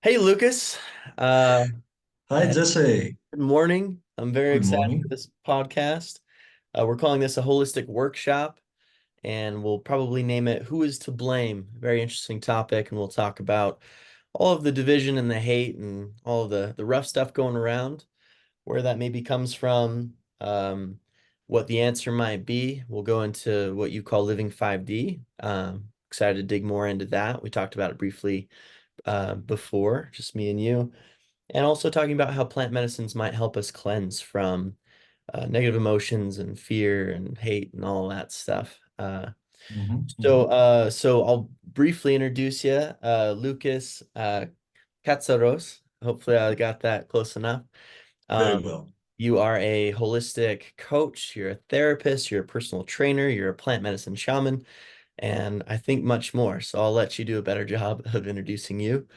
Hey Lucas, uh, Hi, Jesse. good morning. I'm very Good excited for morning. this podcast. We're calling this a holistic workshop, and we'll probably name it "Who is to Blame?" Very interesting topic, and we'll talk about all of the division and the hate and all of the rough stuff going around, where that maybe comes from, what the answer might be. We'll go into what you call living 5D. Excited to dig more into that. We talked about it briefly before, just me and you. And also talking about how plant medicines might help us cleanse from negative emotions and fear and hate and all that stuff. So I'll briefly introduce you, Lucas Katsaros. Hopefully, I got that close enough. Very Um, well. you are a holistic coach, you're a therapist, you're a personal trainer, you're a plant medicine shaman, and I think much more. So I'll let you do a better job of introducing you.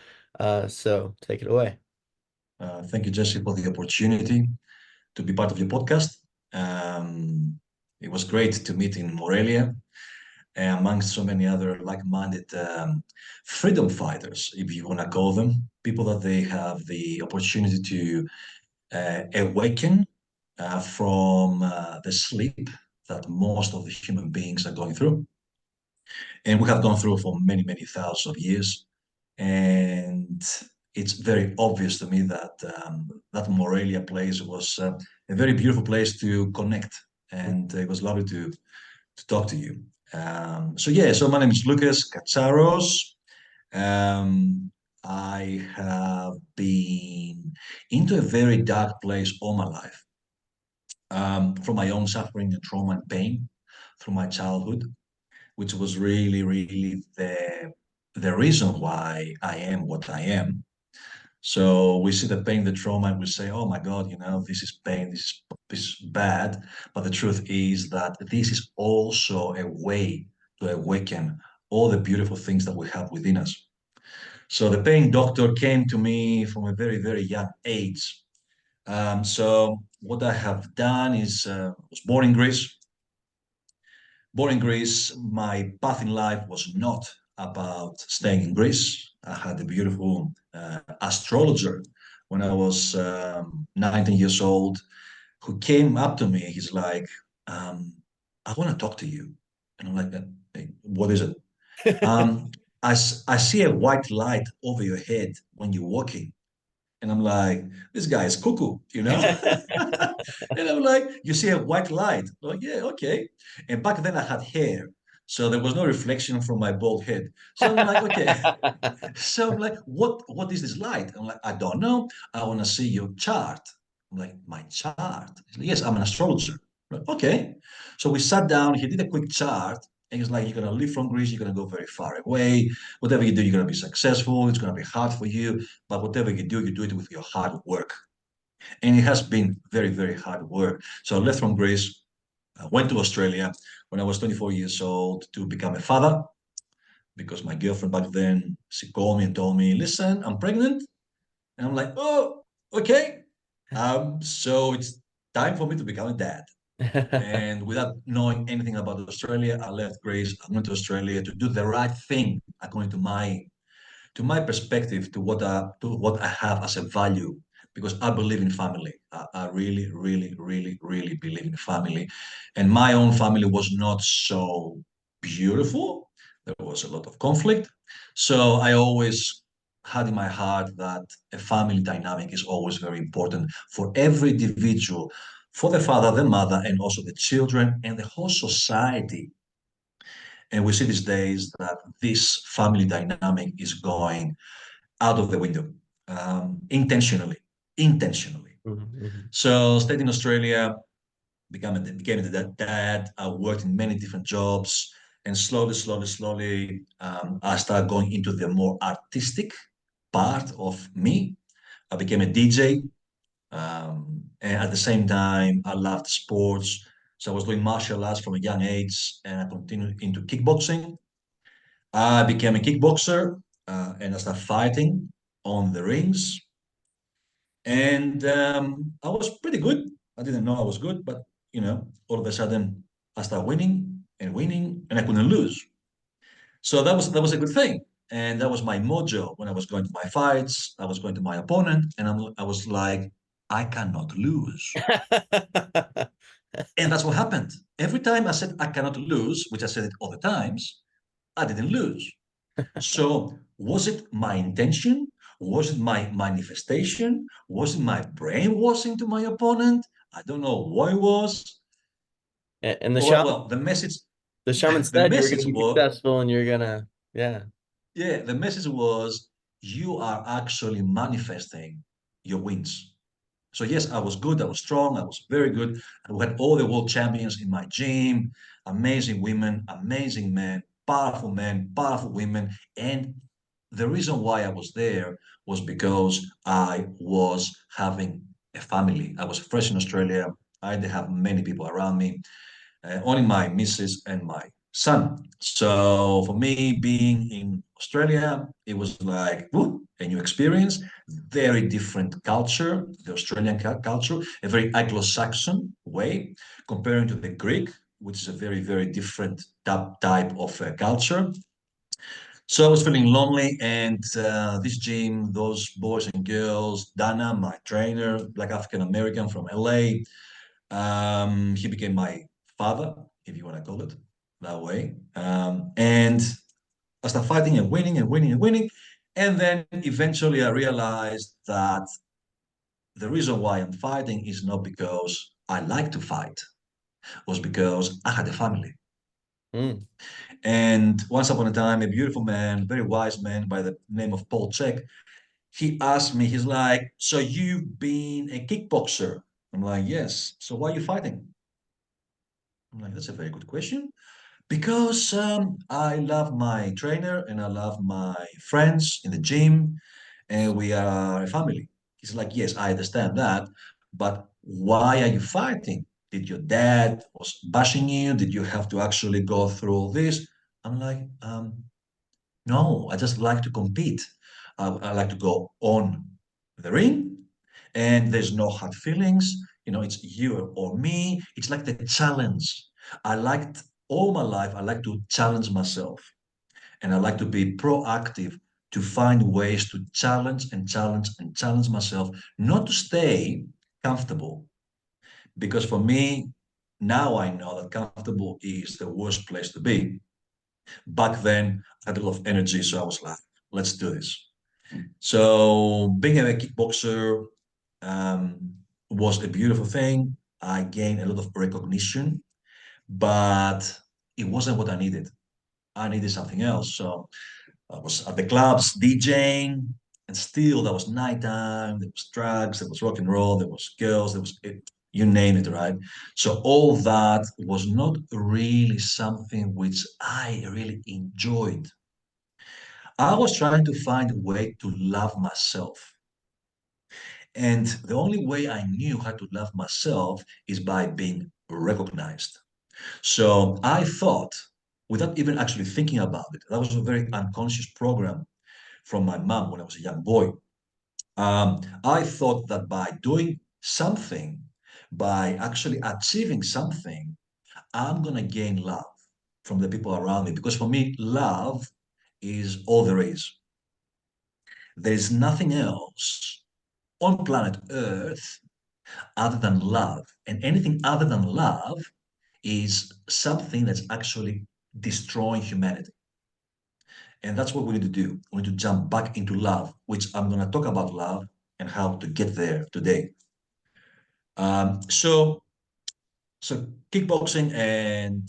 So take it away. Thank you, Jesse, for the opportunity to be part of your podcast. Um, it was great to meet in Morelia amongst so many other like-minded freedom fighters, if you want to call them, people that they have the opportunity to awaken from the sleep that most of the human beings are going through. And we have gone through for many, many thousands of years. And it's very obvious to me that that Morelia place was a very beautiful place to connect, and it was lovely to talk to you. So my name is Loukas Katsaros. Um, I have been into a very dark place all my life, from my own suffering and trauma and pain through my childhood, which was really, really the reason why I am what I am. So we see the pain, the trauma, and we say, "Oh my God, this is pain, this is bad." But the truth is that this is also a way to awaken all the beautiful things that we have within us. So the pain doctor came to me from a very, very young age. So what I have done is was born in Greece. Born in Greece, my path in life was not about staying in Greece. I had a beautiful astrologer when I was 19 years old who came up to me. He's like, I want to talk to you. And I'm like, "Hey, what is it? Um, I see a white light over your head when you're walking. And I'm like, this guy is cuckoo, you know? And I'm like, you see a white light? Like, yeah, okay. And back then I had hair. So there was no reflection from my bald head. So I'm like, okay. So I'm like, what is this light? I'm like, I don't know. I want to see your chart. I'm like, my chart? He's like, yes, I'm an astrologer. I'm like, okay. So we sat down, he did a quick chart, and he's like, you're gonna leave from Greece, you're gonna go very far away. Whatever you do, you're gonna be successful, it's gonna be hard for you, but whatever you do it with your hard work. And it has been very, very hard work. So I left from Greece, I went to Australia when I was 24 years old to become a father because my girlfriend back then, she called me and told me, listen, I'm pregnant. And I'm like, oh, okay. So it's time for me to become a dad. And without knowing anything about Australia, I left Greece. I went to Australia to do the right thing according to my perspective, to what I have as a value, because I believe in family. I really, really, really, really believe in family. And my own family was not so beautiful. There was a lot of conflict. So I always had in my heart that a family dynamic is always very important for every individual, for the father, the mother, and also the children and the whole society. And we see these days that this family dynamic is going out of the window, intentionally. Intentionally. Mhm, So, stayed in Australia, became a dad. I worked in many different jobs, and slowly, I started going into the more artistic part of me. I became a DJ, and at the same time, I loved sports. So I was doing martial arts from a young age, and I continued into kickboxing. I became a kickboxer, and I started fighting on the rings. And I was pretty good. I didn't know I was good, but all of a sudden I started winning, and I couldn't lose. So that was a good thing. And that was my mojo when I was going to my fights. I was going to my opponent, and I was like, I cannot lose. And that's what happened. Every time I said I cannot lose, which I said it other times, I didn't lose. So was it my intention? Was it my manifestation? Was it my brainwashing to my opponent? I don't know what it was. And Well, the message, the shaman the said you were going message to be was, successful and you're gonna, yeah. yeah, the message was, you are actually manifesting your wins. So yes, I was good. I was strong. I was very good. We had all the world champions in my gym, amazing women, amazing men, powerful women. And the reason why I was there was because I was having a family. I was fresh in Australia. I didn't have many people around me, only my missus and my son. So for me, being in Australia, it was like woo, a new experience, very different culture, the Australian culture, a very Anglo-Saxon way, comparing to the Greek, which is a very, very different type of culture. So I was feeling lonely, and this gym, those boys and girls, Dana, my trainer, Black African American from LA, he became my father, if you want to call it that way. And I started fighting and winning and winning and winning. And then eventually I realized that the reason why I'm fighting is not because I like to fight, it was because I had a family. Mm. And once upon a time, a beautiful man, very wise man by the name of Paul Chek, he asked me, he's like, so you've been a kickboxer? I'm like, yes. So why are you fighting? I'm like, that's a very good question. Because I love my trainer and I love my friends in the gym, and we are a family. He's like, yes, I understand that, but why are you fighting? Did your dad was bashing you? Did you have to actually go through all this? I'm like, no, I just like to compete. I like to go on the ring, and there's no hard feelings. You know, it's you or me. It's like the challenge. I liked all my life, I like to challenge myself, and I like to be proactive to find ways to challenge and challenge and challenge myself, not to stay comfortable. Because for me, now I know that comfortable is the worst place to be. Back then, I had a lot of energy, so I was like, let's do this. So being a kickboxer um, was a beautiful thing. I gained a lot of recognition, but it wasn't what I needed. I needed something else. So I was at the clubs DJing, and still there was nighttime, there was drugs, there was rock and roll, there was girls, there was it, you name it, right? So all that was not really something which I really enjoyed. I was trying to find a way to love myself. And the only way I knew how to love myself is by being recognized. So I thought, without even actually thinking about it, that was a very unconscious program from my mom when I was a young boy. I thought that by doing something, by actually achieving something, I'm going to gain love from the people around me. Because for me, love is all there is. There's nothing else on planet Earth other than love. And anything other than love is something that's actually destroying humanity. And that's what we need to do. We need to jump back into love, which I'm going to talk about love and how to get there today. Um, so, so kickboxing and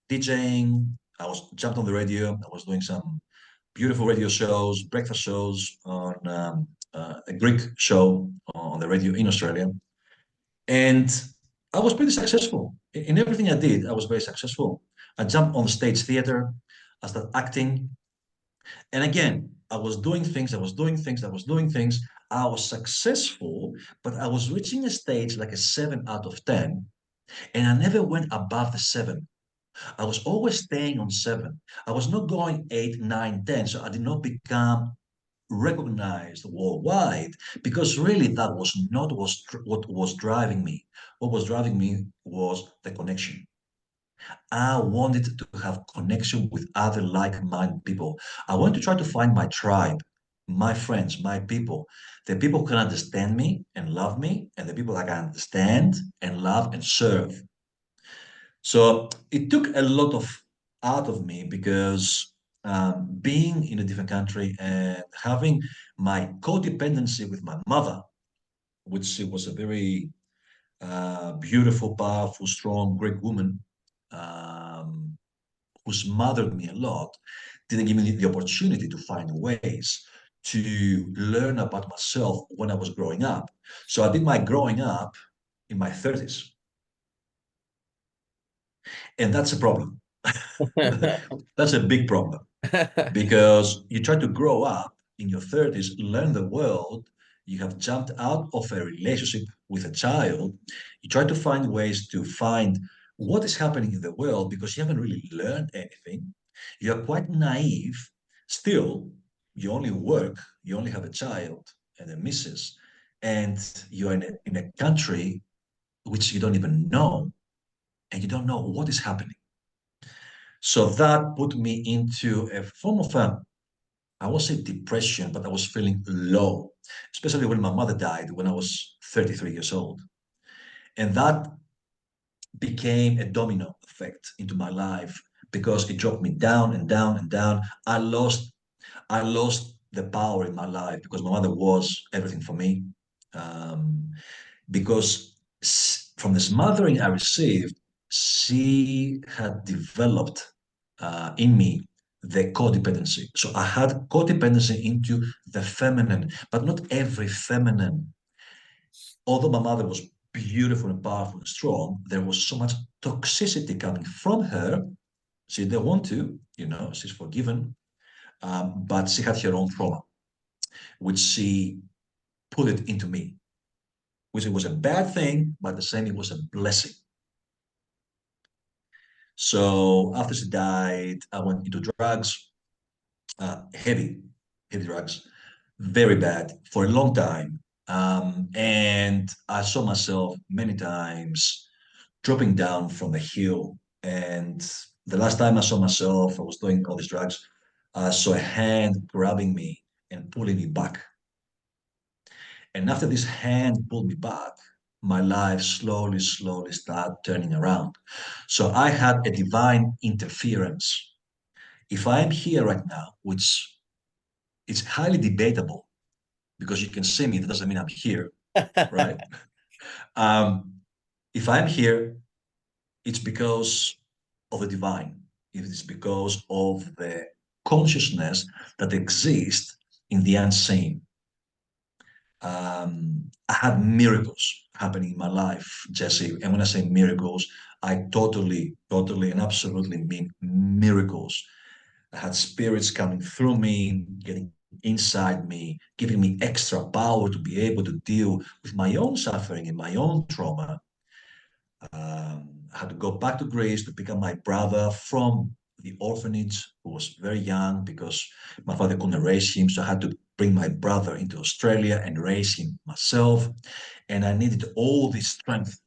DJing. I was jumped on the radio. I was doing some beautiful radio shows, breakfast shows on a Greek show on the radio in Australia. And I was pretty successful in everything I did. I was very successful. I jumped on the stage theater. I started acting. And again, I was doing things, I was doing things, I was doing things. I was successful, but I was reaching a stage like a 7 out of 10. And I never went above the 7. I was always staying on 7. I was not going 8, 9, 10. So I did not become recognized worldwide because really that was not what was driving me. What was driving me was the connection. I wanted to have connection with other like-minded people. I wanted to try to find my tribe, my friends, my people, the people who can understand me and love me, and the people I can understand and love and serve. So it took a lot of out of me because being in a different country and having my codependency with my mother, which was a very beautiful, powerful, strong Greek woman, um, who's mothered me a lot, didn't give me the opportunity to find ways to learn about myself when I was growing up. So I did my growing up in my 30s, and that's a problem. That's a big problem because you try to grow up in your 30s, learn the world, you have jumped out of a relationship with a child, you try to find ways to find what is happening in the world because you haven't really learned anything. You're quite naive. Still, you only work, you only have a child and a missus, and you're in a country which you don't even know, and you don't know what is happening. So that put me into a form of a, I won't say depression, but I was feeling low, especially when my mother died when I was 33 years old. And that became a domino effect into my life because it dropped me down and down and down. I lost the power in my life because my mother was everything for me. Um, because from the smothering I received, she had developed in me the codependency. So I had codependency into the feminine, but not every feminine. Although my mother was beautiful and powerful and strong, there was so much toxicity coming from her. She didn't want to, she's forgiven, but she had her own trauma, which she put it into me, which it was a bad thing, but at the same, it was a blessing. So after she died, I went into drugs, heavy, heavy drugs, very bad for a long time. And I saw myself many times dropping down from the hill. And the last time I saw myself, I was doing all these drugs. I saw a hand grabbing me and pulling me back. And after this hand pulled me back, my life slowly, slowly started turning around. So I had a divine interference. If I'm here right now, which is highly debatable because you can see me, that doesn't mean I'm here, right? Um, if I'm here, it's because of the divine. It is because of the consciousness that exists in the unseen. I had miracles happening in my life, Jesse. And when I say miracles, I totally, totally, and absolutely mean miracles. I had spirits coming through me, getting inside me, giving me extra power to be able to deal with my own suffering and my own trauma. I had to go back to Greece to pick up my brother from the orphanage, who was very young because my father couldn't raise him. So I had to bring my brother into Australia and raise him myself. And I needed all this strength,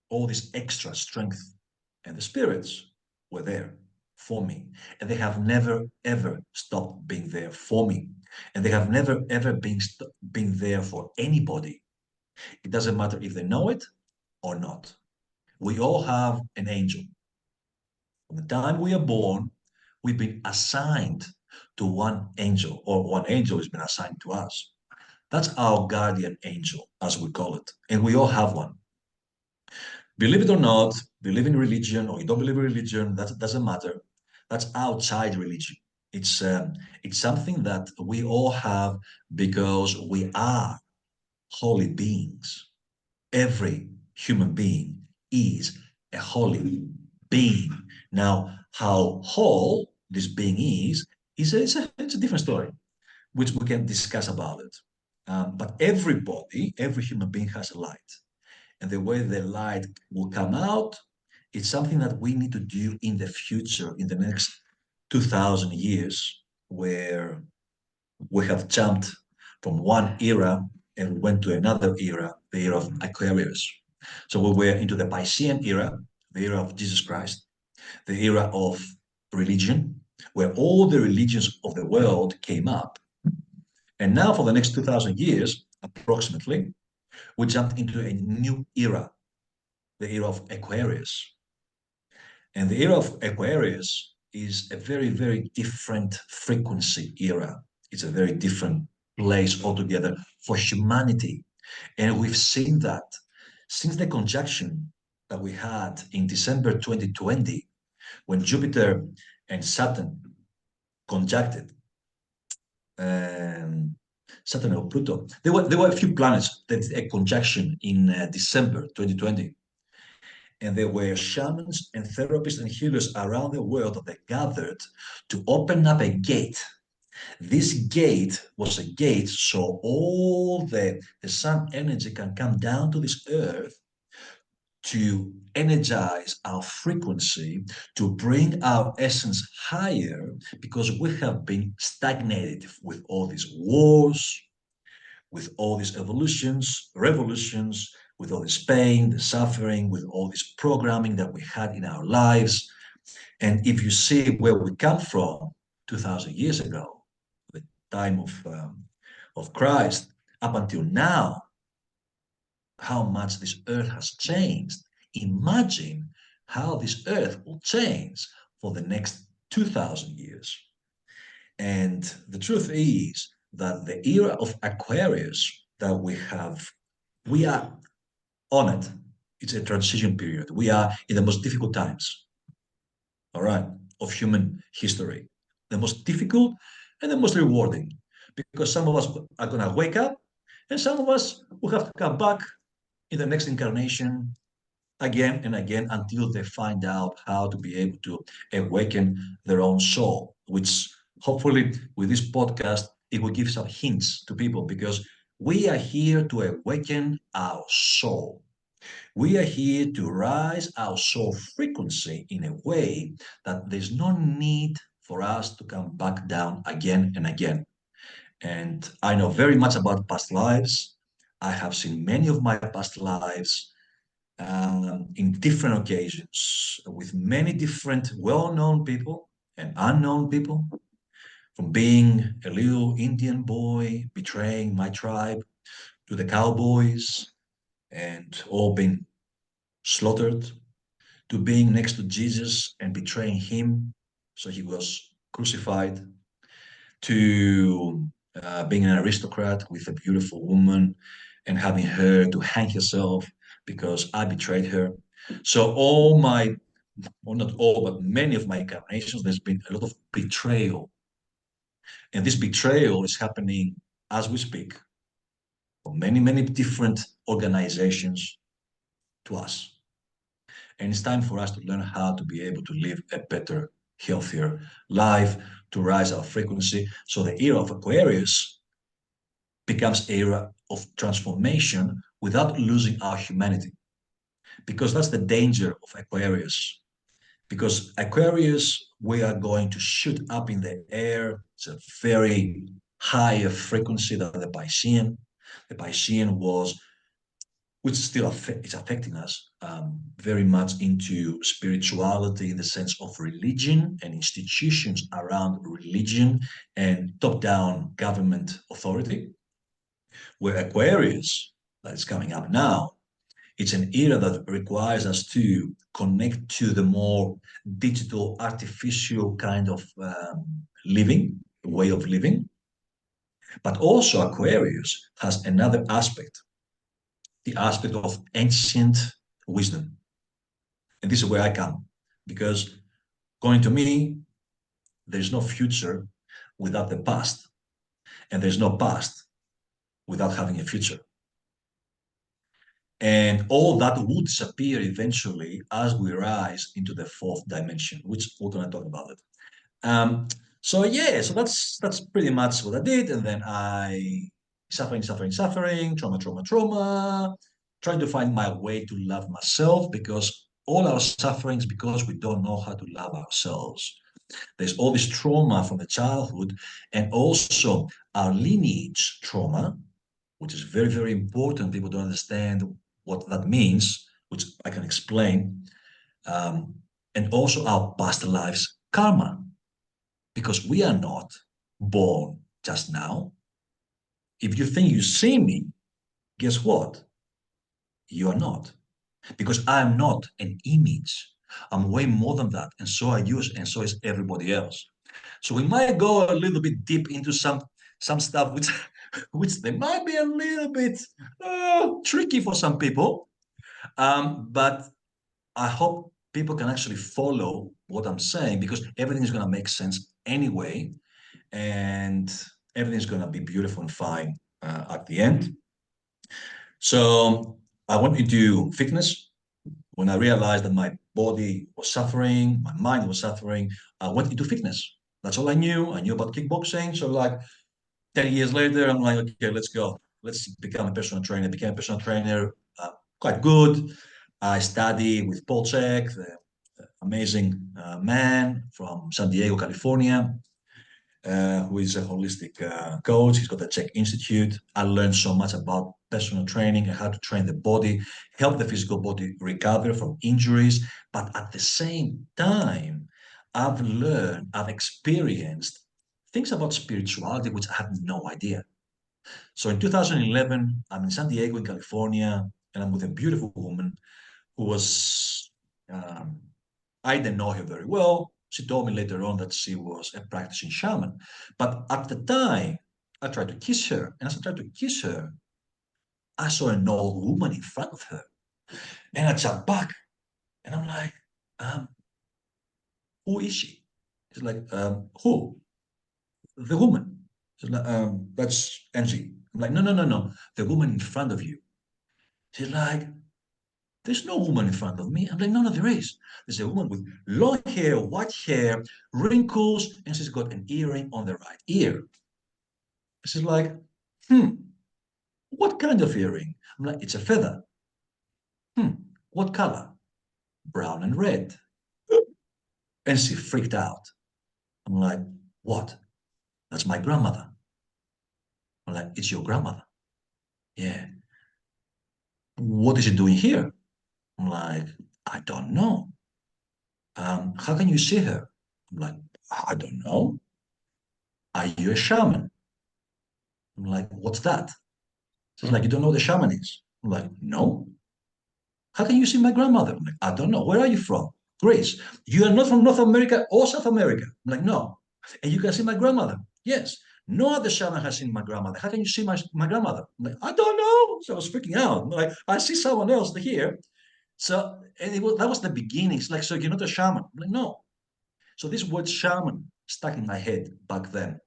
all this extra strength. And the spirits were there for me. And they have never, ever stopped being there for me. And they have never, ever been there for anybody. It doesn't matter if they know it or not. We all have an angel. From the time we are born, we've been assigned to one angel, or one angel has been assigned to us. That's our guardian angel, as we call it. And we all have one. Believe it or not, believe in religion or you don't believe in religion, that doesn't matter. That's outside religion. It's something that we all have because we are holy beings. Every human being is a holy being. Now, how whole this being it's a different story, which we can discuss about it. But every human being has a light. And the way the light will come out, it's something that we need to do in the future, in the next 2000 years, where we have jumped from one era and went to another era, the era of Aquarius. So we were into the Piscean era, the era of Jesus Christ. the era of religion, where all the religions of the world came up. And now, for the next 2,000 years, approximately, we jumped into a new era, the era of Aquarius. And the era of Aquarius is a very, very different frequency era. It's a very different place altogether for humanity. And we've seen that since the conjunction that we had in December 2020, when Jupiter and Saturn conjuncted, um, Saturn or Pluto. There were a few planets that did a conjunction in December 2020. And there were shamans and therapists and healers around the world that gathered to open up a gate. This gate was a gate so all the sun energy can come down to this earth to energize our frequency, to bring our essence higher, because we have been stagnated with all these wars, with all these evolutions, revolutions, with all this pain, the suffering, with all this programming that we had in our lives. And if you see where we come from 2,000 years ago, the time of Christ, up until now, how much this earth has changed. Imagine how this earth will change for the next 2,000 years. And the truth is that the era of Aquarius that we are on it. It's a transition period. We are in the most difficult times, all right, of human history. The most difficult and the most rewarding, because some of us are going to wake up and some of us will have to come back in the next incarnation again and again until they find out how to be able to awaken their own soul, which hopefully with this podcast, it will give some hints to people, because we are here to awaken our soul. We are here to rise our soul frequency in a way that there's no need for us to come back down again and again. And I know very much about past lives. I have seen many of my past lives in different occasions with many different well-known people and unknown people, from being a little Indian boy betraying my tribe to the cowboys and all being slaughtered, to being next to Jesus and betraying him, so he was crucified, to being an aristocrat with a beautiful woman and having her to hang herself because I betrayed her. So all my, well, not all, but many of my incarnations, there's been a lot of betrayal. And this betrayal is happening as we speak for many, many different organizations to us. And it's time for us to learn how to be able to live a better, healthier life, to rise our frequency. So the era of Aquarius becomes era of transformation without losing our humanity. Because that's the danger of Aquarius. Because Aquarius, we are going to shoot up in the air. It's a very higher frequency than the Piscean. The Piscean was, which still is affecting us very much, into spirituality in the sense of religion and institutions around religion and top-down government authority. Where Aquarius, that is coming up now, it's an era that requires us to connect to the more digital, artificial kind of living, way of living. But also Aquarius has another aspect, the aspect of ancient wisdom. And this is where I come, because according to me, there's no future without the past, and there's no past without having a future. And all that will disappear eventually as we rise into the fourth dimension, which we're going to talk about it. So yeah, so that's pretty much what I did. And then I suffering, trauma, trying to find my way to love myself, because all our sufferings because we don't know how to love ourselves. There's all this trauma from the childhood, and also our lineage trauma, which is very, very important. People don't understand what that means, which I can explain. Um, and also our past lives karma, because we are not born just now. If you think you see me, guess what? You are not, because I'm not an image. I'm way more than that, and so are you, and so is everybody else. So we might go a little bit deep into some stuff which which they might be a little bit tricky for some people. But I hope people can actually follow what I'm saying, because everything is going to make sense anyway, and everything's going to be beautiful and fine at the end. So I went into fitness. When I realized that my body was suffering, my mind was suffering, I went into fitness. That's all I knew. I knew about kickboxing. So like 10 years later, I'm like, okay, let's go. Let's become a personal trainer. Became a personal trainer, quite good. I studied with Paul Chek, the amazing man from San Diego, California, who is a holistic coach. He's got the Czech Institute. I learned so much about personal training and how to train the body, help the physical body recover from injuries. But at the same time, I've experienced things about spirituality which I had no idea. So in 2011, I'm in San Diego, in California, and I'm with a beautiful woman who was um, I didn't know her very well. She told me later on that she was a practicing shaman. But at the time, I tried to kiss her. And as I tried to kiss her, I saw an old woman in front of her. And I jumped back. And I'm like, um, who is she? She's like, who? The woman. She's like, that's Angie. I'm like, no, no, no, no. The woman in front of you. She's like, there's no woman in front of me. I'm like, no, no, there is. There's a woman with long hair, white hair, wrinkles, and she's got an earring on the right ear. She's like, hmm, what kind of earring? I'm like, it's a feather. Hmm, what color? Brown and red. And she freaked out. I'm like, what? That's my grandmother. I'm like, it's your grandmother? Yeah. What is she doing here? I'm like, I don't know. How can you see her? I'm like, I don't know. Are you a shaman? I'm like, what's that? She's like, you don't know what a shaman is? I'm like, no. How can you see my grandmother? I'm like, I don't know. Where are you from? Greece. You are not from North America or South America. I'm like, no. And you can see my grandmother. Yes. No other shaman has seen my grandmother. How can you see my grandmother? I'm like, I don't know. So I was freaking out. I'm like, I see someone else here. So and that was the beginning. It's like, so you're not a shaman? I'm like, no. So this word shaman stuck in my head back then.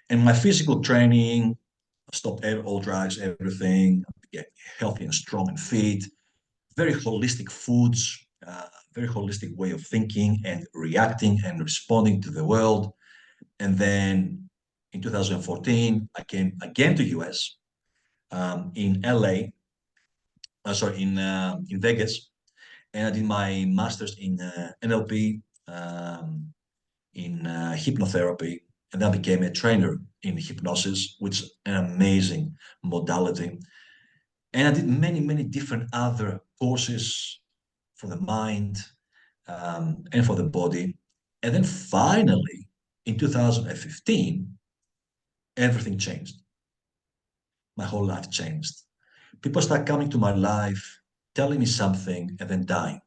And my physical training, I stopped all drugs, everything, get healthy and strong and fit, very holistic foods, very holistic way of thinking and reacting and responding to the world. And then in 2014, I came again to US, in LA, in Vegas, and I did my master's in NLP, in hypnotherapy, and then I became a trainer in hypnosis, which is an amazing modality. And I did many, many different other courses for the mind, and for the body. And then finally, in 2015, everything changed. My whole life changed. People start coming to my life, telling me something, and then dying.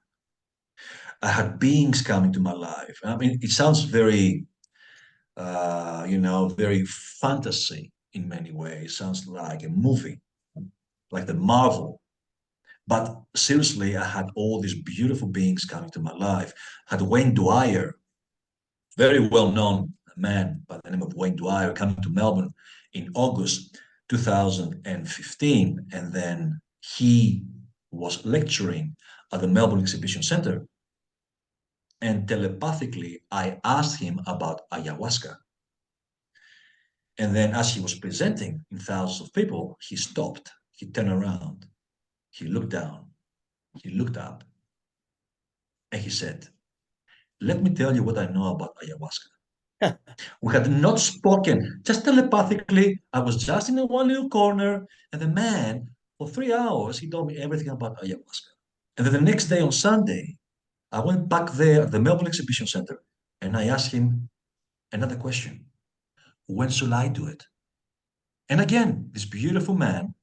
I had beings coming to my life. I mean, it sounds very, very fantasy in many ways. Sounds like a movie, like the Marvel. But seriously, I had all these beautiful beings coming to my life. I had Wayne Dwyer, very well-known man by the name of Wayne Dwyer, coming to Melbourne in August 2015. And then he was lecturing at the Melbourne Exhibition Centre. And telepathically, I asked him about ayahuasca. And then as he was presenting in thousands of people, he stopped, he turned around, he looked down, he looked up, and he said, let me tell you what I know about ayahuasca. We had not spoken, just telepathically. I was just in one little corner, and the man, for 3 hours, he told me everything about ayahuasca. And then the next day on Sunday, I went back there at the Melbourne Exhibition Centre and I asked him another question. When shall I do it? And again, this beautiful man,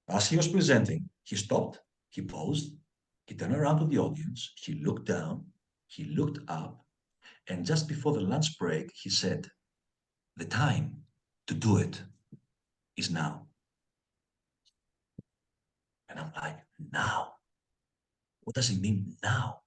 as he was presenting, he stopped, he paused, he turned around to the audience, he looked down, he looked up, and just before the lunch break, he said, the time to do it is now. And I'm like, now? What does it mean now?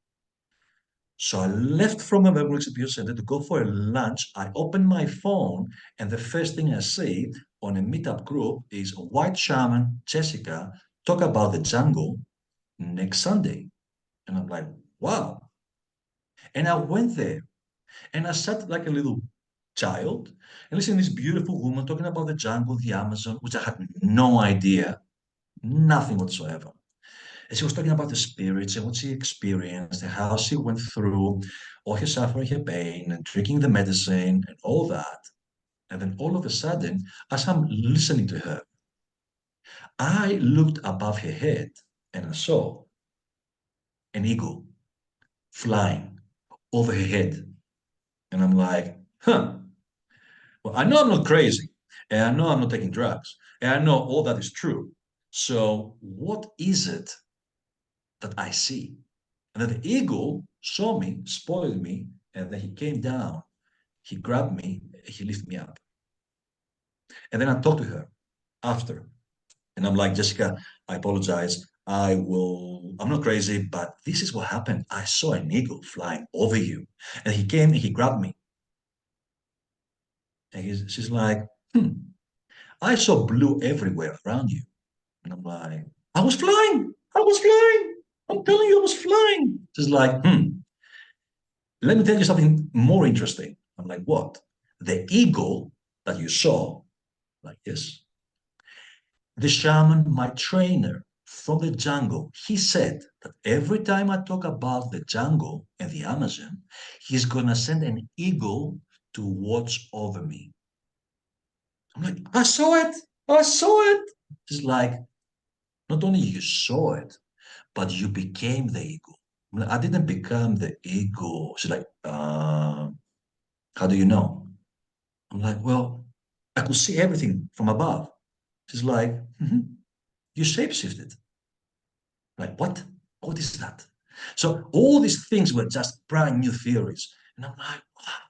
So I left from a Melbourne Exhibition Center to go for a lunch. I opened my phone, and the first thing I see on a meetup group is White Shaman, Jessica, talk about the jungle next Sunday. And I'm like, wow. And I went there and I sat like a little child and listened to this beautiful woman talking about the jungle, the Amazon, which I had no idea, nothing whatsoever. And she was talking about the spirits and what she experienced and how she went through all her suffering, her pain, and drinking the medicine and all that. And then all of a sudden, as I'm listening to her, I looked above her head and I saw an eagle flying over her head. And I'm like, huh, well, I know I'm not crazy, and I know I'm not taking drugs, and I know all that is true. So, what is it that I see? And then the eagle saw me, spotted me, and then he came down, he grabbed me, he lifted me up. And then I talked to her after, and I'm like, Jessica, I apologize. I'm not crazy, but this is what happened. I saw an eagle flying over you, and he came and he grabbed me. And she's like, I saw blue everywhere around you. And I'm like, I was flying. I was flying. I'm telling you, I was flying. She's like, let me tell you something more interesting. I'm like, what? The eagle that you saw, like, yes. The shaman, my trainer from the jungle, he said that every time I talk about the jungle and the Amazon, he's going to send an eagle to watch over me. I'm like, I saw it. I saw it. She's like, not only you saw it, but you became the ego. I didn't become the ego. She's like, how do you know? I'm like, well, I could see everything from above. She's like, you shapeshifted. Like, what? What is that? So all these things were just brand new theories. And I'm like, wow.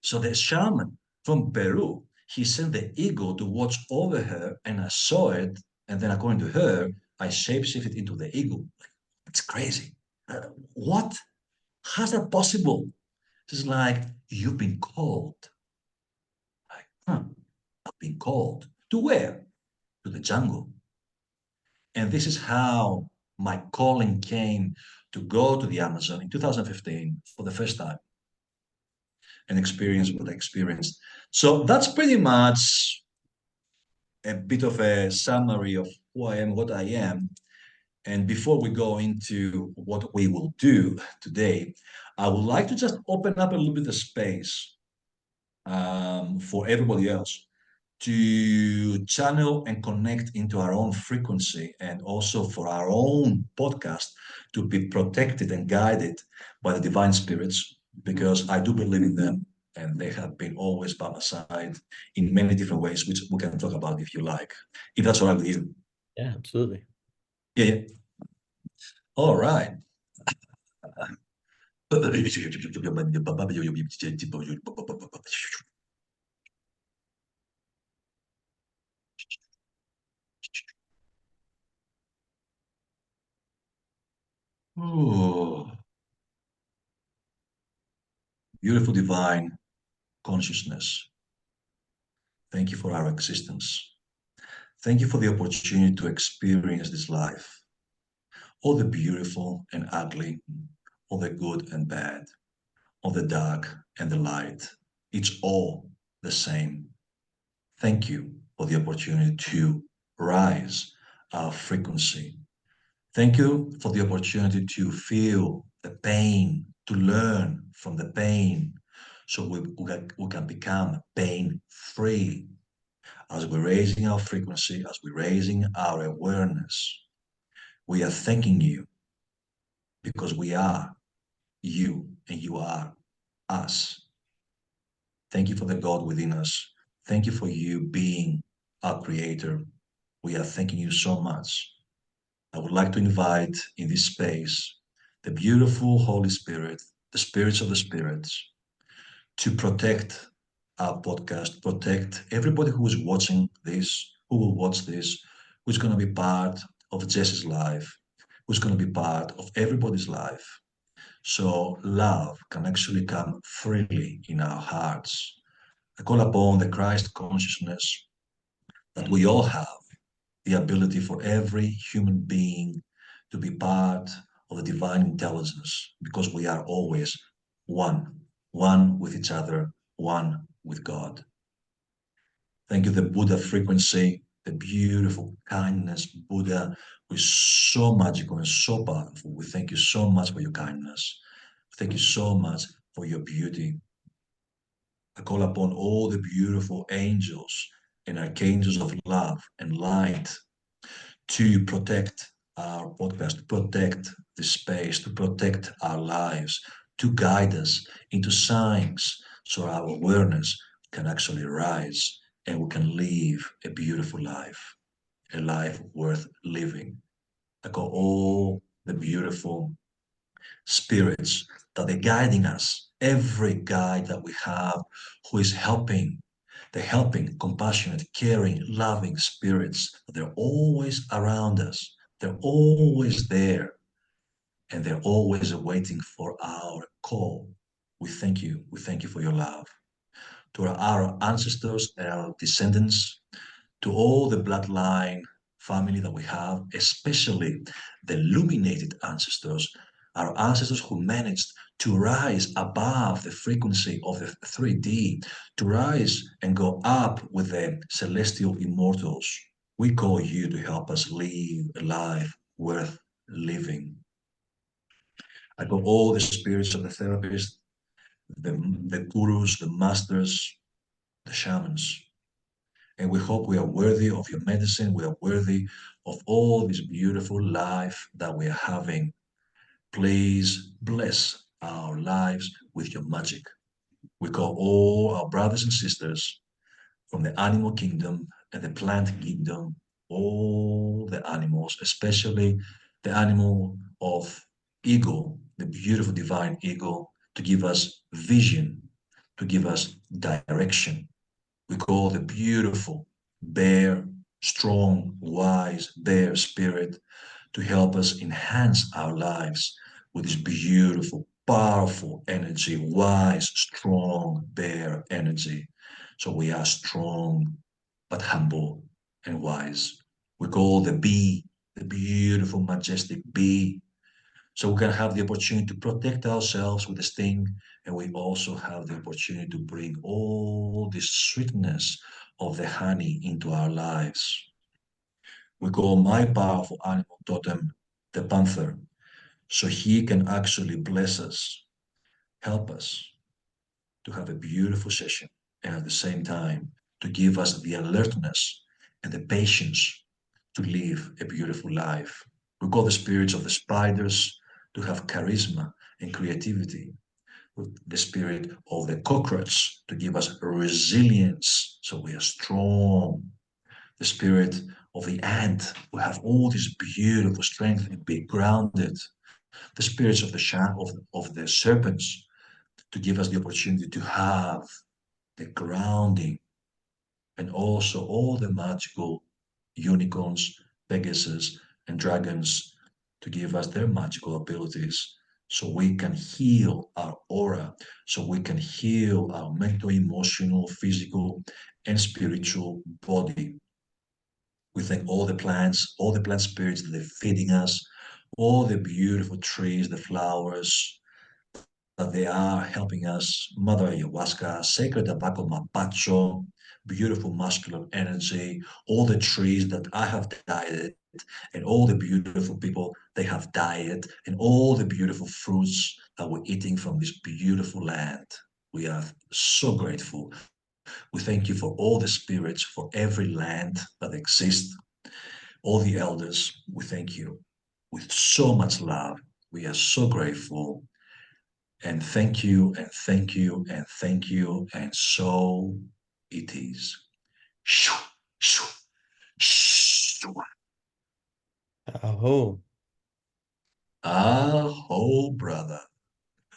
So the shaman from Peru, he sent the ego to watch over her, and I saw it. And then according to her, I shapeshifted into the ego. It's crazy. What? How's that possible? It's like, you've been called. Like, I've been called. To where? To the jungle. And this is how my calling came to go to the Amazon in 2015 for the first time and experience what I experienced. So that's pretty much a bit of a summary of who I am, what I am. And before we go into what we will do today, I would like to just open up a little bit of space for everybody else to channel and connect into our own frequency, and also for our own podcast to be protected and guided by the divine spirits, because I do believe in them and they have been always by my side in many different ways, which we can talk about if you like, if that's all right with you. Yeah, absolutely. Yeah, yeah. All right. Oh, beautiful divine consciousness. Thank you for our existence. Thank you for the opportunity to experience this life, all the beautiful and ugly, all the good and bad, all the dark and the light. It's all the same. Thank you for the opportunity to rise our frequency. Thank you for the opportunity to feel the pain, to learn from the pain, so we can become pain free. As we're raising our frequency, as we're raising our awareness, we are thanking you because we are you and you are us. Thank you for the God within us. Thank you for you being our creator. We are thanking you so much. I would like to invite in this space the beautiful Holy Spirit, the spirits of the spirits, to protect our podcast, protect everybody who is watching this, who will watch this, who's going to be part of Jesse's life, who's going to be part of everybody's life. So love can actually come freely in our hearts. I call upon the Christ consciousness that we all have, the ability for every human being to be part of the divine intelligence, because we are always one, one with each other, one with God. Thank you, the Buddha frequency, the beautiful kindness Buddha, who is so magical and so powerful. We thank you so much for your kindness. Thank you so much for your beauty. I call upon all the beautiful angels and archangels of love and light to protect our podcast, to protect the space, to protect our lives, to guide us into signs so our awareness can actually rise and we can live a beautiful life, a life worth living. I call all the beautiful spirits that are guiding us, every guide that we have who is helping, the helping, compassionate, caring, loving spirits. They're always around us. They're always there. And they're always waiting for our call. We thank you. We thank you for your love. To our ancestors and our descendants, to all the bloodline family that we have, especially the illuminated ancestors, our ancestors who managed to rise above the frequency of the 3D, to rise and go up with the celestial immortals. We call you to help us live a life worth living. I call all the spirits of the therapists, the gurus, the masters, the shamans, and we hope we are worthy of your medicine. We are worthy of all this beautiful life that we are having. Please bless our lives with your magic. We call all our brothers and sisters from the animal kingdom and the plant kingdom, all the animals, especially the animal of eagle, the beautiful divine eagle, to give us vision, to give us direction. We call the beautiful bear, strong, wise bear spirit to help us enhance our lives with this beautiful, powerful energy, wise, strong bear energy. So we are strong, but humble and wise. We call the bee, the beautiful, majestic bee, so we can have the opportunity to protect ourselves with the sting, and we also have the opportunity to bring all the sweetness of the honey into our lives. We call my powerful animal totem the panther, so he can actually bless us, help us to have a beautiful session, and at the same time to give us the alertness and the patience to live a beautiful life. We call the spirits of the spiders to have charisma and creativity. With the spirit of the cockroach to give us resilience so we are strong. The spirit of the ant who have all this beautiful strength and be grounded. The spirits of of the serpents to give us the opportunity to have the grounding, and also all the magical unicorns, Pegasus, and dragons to give us their magical abilities so we can heal our aura, so we can heal our mental, emotional, physical, and spiritual body. We thank all the plant spirits that are feeding us, all the beautiful trees, the flowers, that they are helping us. Mother Ayawaska, Sacred Tobacco Mapacho, beautiful masculine energy, all the trees that I have died, and all the beautiful people they have died, and all the beautiful fruits that we're eating from this beautiful land. We are so grateful. We thank you for all the spirits, for every land that exists, all the elders. We thank you with so much love. We are so grateful. And thank you, and thank you, and thank you. And so it is. Shoo, shoo, shoo. Oh, Aho, brother.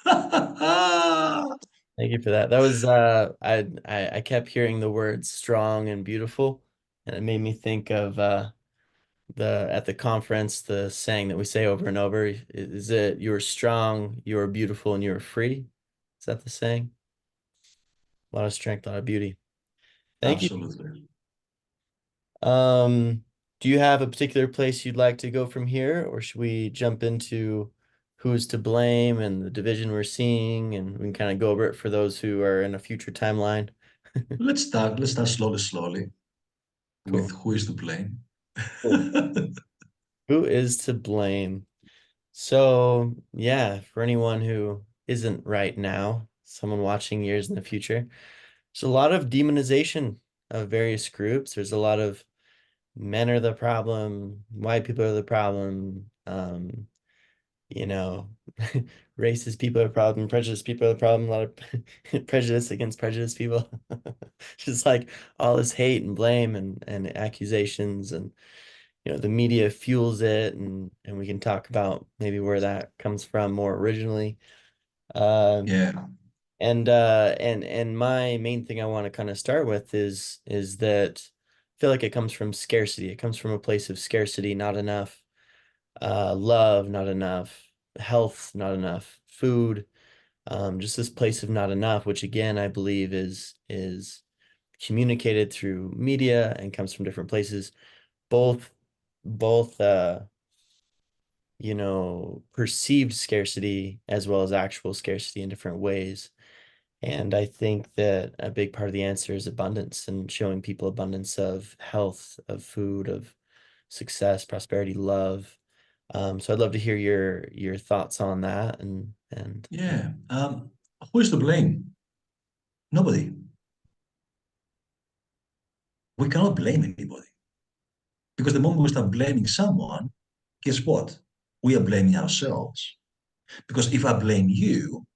thank you for that. That was I kept hearing the words strong and beautiful, and it made me think of the at the conference the saying that we say over and over. Is it you are strong, you are beautiful, and you are free? Is that the saying? A lot of strength, a lot of beauty. Thank you. Absolutely. Um, do you have a particular place you'd like to go from here, or should we jump into who's to blame and the division we're seeing, and we can kind of go over it for those who are in a future timeline? Let's start slowly with Cool. who is to blame. Cool. Who is to blame? So, yeah, for anyone who isn't right now, someone watching years in the future, there's a lot of demonization of various groups. There's a lot of men are the problem, white people are the problem, you know, racist people are the problem, prejudiced people are the problem, a lot of prejudice against prejudiced people. Just like all this hate and blame and accusations and the media fuels it and we can talk about maybe where that comes from more originally. Um Yeah, and my main thing I want to kind of start with is that I feel like it comes from scarcity. It comes from a place of scarcity, not enough love, not enough health, not enough food, just this place of not enough, which again I believe is communicated through media and comes from different places, both both perceived scarcity as well as actual scarcity in different ways. And I think that a big part of the answer is abundance and showing people abundance of health, of food, of success, prosperity, love. So I'd love to hear your thoughts on that and yeah. Who is to blame? Nobody. We cannot blame anybody because the moment we start blaming someone, guess what? We are blaming ourselves. Because if I blame you,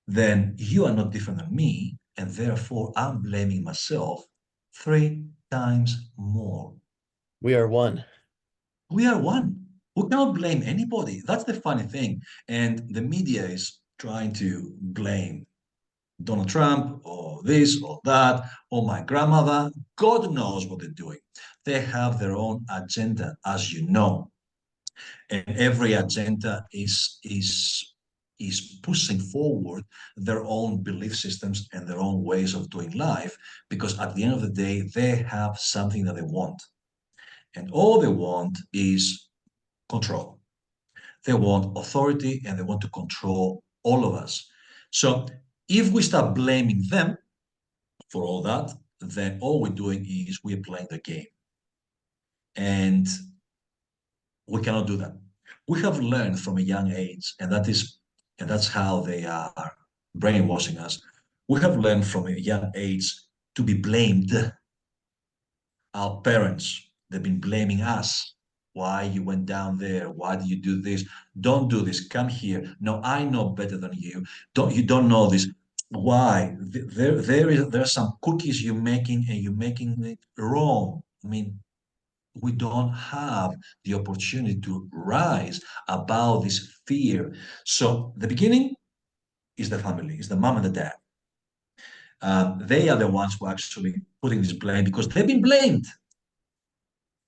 then you are not different than me, and therefore I'm blaming myself three times more. we are one. We are one. We cannot blame anybody. That's the funny thing. And the media is trying to blame Donald Trump or this or that or my grandmother. God knows what they're doing. They have their own agenda, as you know. And every agenda is pushing forward their own belief systems and their own ways of doing life because at the end of the day they have something that they want, and all they want is control. They want authority and they want to control all of us. So if we start blaming them for all that, then all we're doing is we're playing the game, and we cannot do that. We have learned from a young age, and that's how they are brainwashing us. We have learned from a young age to be blamed. Our parents, they've been blaming us. Why you went down there? Why did you do this? Don't do this. Come here. No, I know better than you. You don't know this. Why? There are some cookies you're making and you're making it wrong. I mean, we don't have the opportunity to rise above this fear. So the beginning is the family, is the mom and the dad. They are the ones who are actually putting this blame because they've been blamed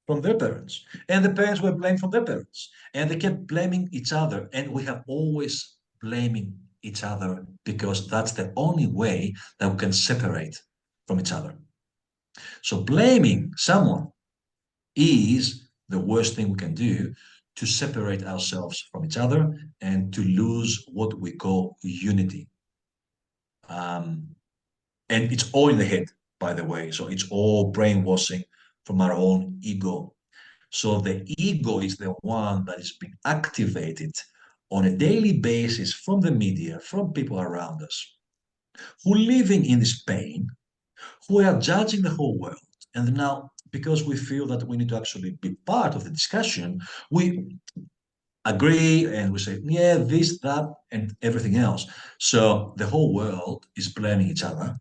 from their parents, and the parents were blamed from their parents, and they kept blaming each other. And we have always blaming each other because that's the only way that we can separate from each other. So blaming someone is the worst thing we can do to separate ourselves from each other and to lose what we call unity. Um, and it's all in the head, by the way. So it's all brainwashing from our own ego. So the ego is the one that is being activated on a daily basis from the media, from people around us, who are living in this pain, who are judging the whole world. And now, because we feel that we need to actually be part of the discussion, we agree and we say, yeah, this, that, and everything else. So the whole world is blaming each other.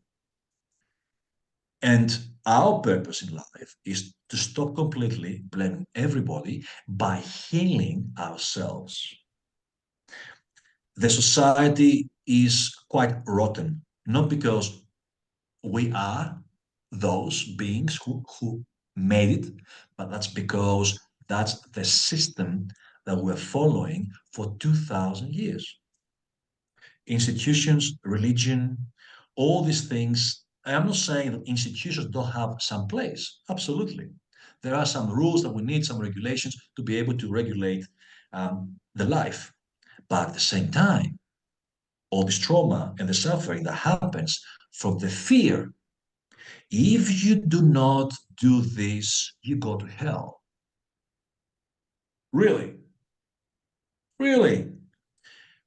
And our purpose in life is to stop completely blaming everybody by healing ourselves. The society is quite rotten, not because we are those beings who made it, but that's because that's the system that we're following for 2000 years. Institutions, religion, all these things. I'm not saying that institutions don't have some place. Absolutely. There are some rules that we need, some regulations to be able to regulate the life. But at the same time, all this trauma and the suffering that happens from the fear, if you do not do this, you go to hell. Really? Really?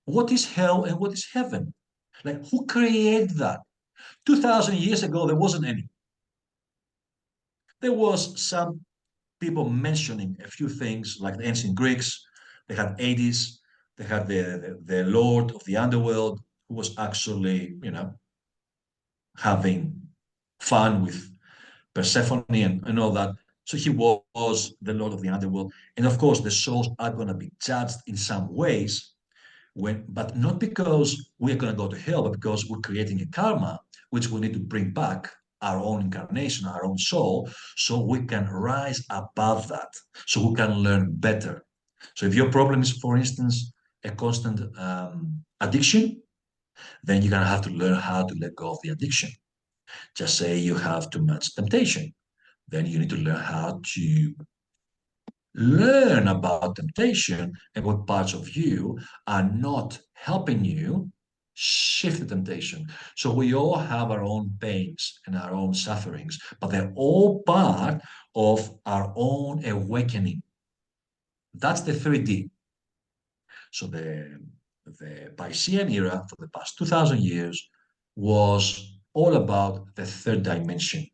What is hell and what is heaven? Like, who created that? 2000 years ago, there wasn't any. There was some people mentioning a few things like the ancient Greeks. They had Hades. They had the Lord of the underworld who was actually, having fun with Persephone and all that. So he was the Lord of the underworld. And of course, the souls are going to be judged in some ways but not because we're going to go to hell, but because we're creating a karma, which we need to bring back our own incarnation, our own soul, so we can rise above that, so we can learn better. So if your problem is, for instance, a constant addiction, then you're going to have to learn how to let go of the addiction. Just say you have too much temptation, then you need to learn how to learn about temptation and what parts of you are not helping you shift the temptation. So we all have our own pains and our own sufferings, but they're all part of our own awakening. That's the 3D. So the Piscean era for the past 2000 years was all about the third dimension.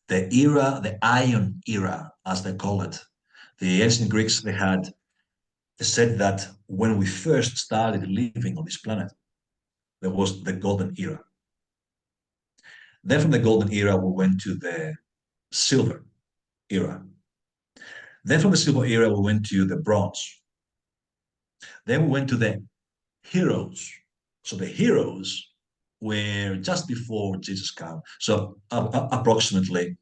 The era, the Iron era, as they call it. The ancient Greeks, they said that when we first started living on this planet, there was the golden era. Then from the golden era, we went to the silver era. Then from the silver era, we went to the bronze. Then we went to the heroes. So the heroes were just before Jesus came. So approximately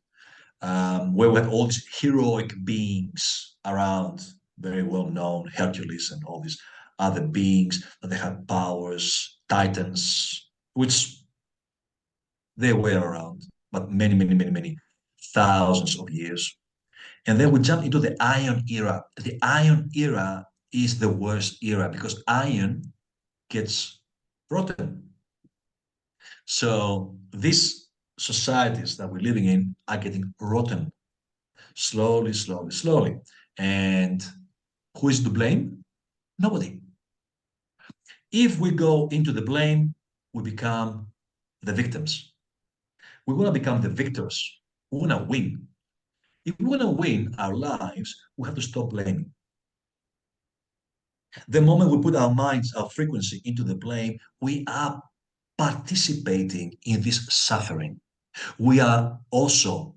where we had all these heroic beings around, very well known, Hercules and all these other beings that they had powers, titans, which they were around, but many, many, many, many thousands of years. And then we jump into the Iron Era. The Iron Era is the worst era because iron gets rotten. So these societies that we're living in are getting rotten slowly, slowly, slowly. And who is to blame? Nobody. If we go into the blame, we become the victims. We want to become the victors. We want to win. If we want to win our lives, we have to stop blaming. The moment we put our minds, our frequency into the blame, we are participating in this suffering. We are also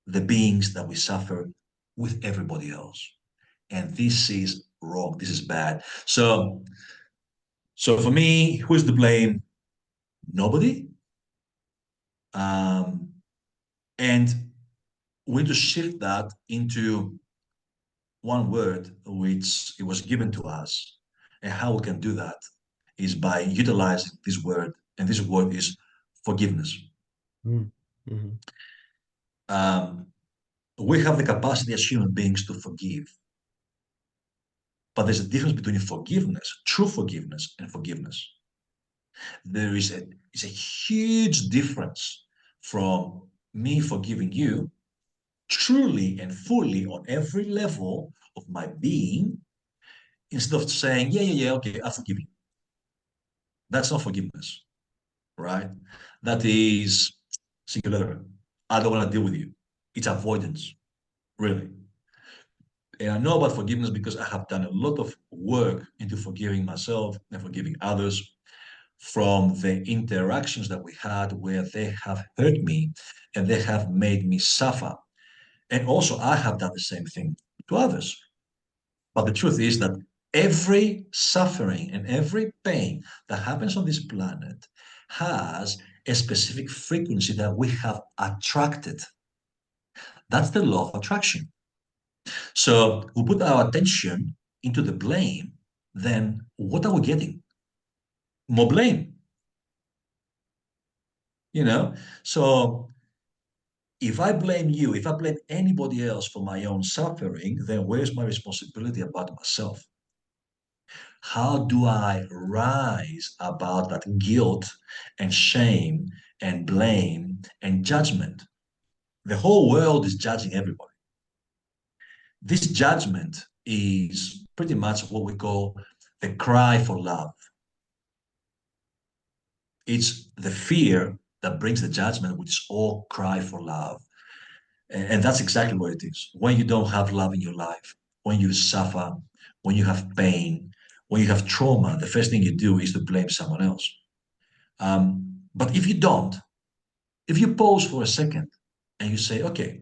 the beings that we suffer with everybody else. And this is wrong. This is bad. So for me, who's to blame? Nobody. Um, and we need to shift that into one word, which it was given to us. And how we can do that is by utilizing this word, and this word is forgiveness. Mm-hmm. Um, we have the capacity as human beings to forgive, but there's a difference between forgiveness, true forgiveness, and forgiveness. There is a huge difference from me forgiving you truly and fully on every level of my being, instead of saying, yeah, yeah, yeah, okay, I forgive you. That's not forgiveness, right? That is singular. I don't want to deal with you. It's avoidance, really. And I know about forgiveness because I have done a lot of work into forgiving myself and forgiving others from the interactions that we had where they have hurt me and they have made me suffer. And also, I have done the same thing to others. But the truth is that every suffering and every pain that happens on this planet has a specific frequency that we have attracted. That's the law of attraction. So we put our attention into the blame, then what are we getting? More blame, you know? So if I blame you, if I blame anybody else for my own suffering, then where's my responsibility about myself? How do I rise about that guilt and shame and blame and judgment? The whole world is judging everybody. This judgment is pretty much what we call the cry for love. It's the fear that brings the judgment, which is all cry for love. And that's exactly what it is. When you don't have love in your life, when you suffer, when you have pain, when you have trauma, the first thing you do is to blame someone else. But if you don't, if you pause for a second and you say, okay,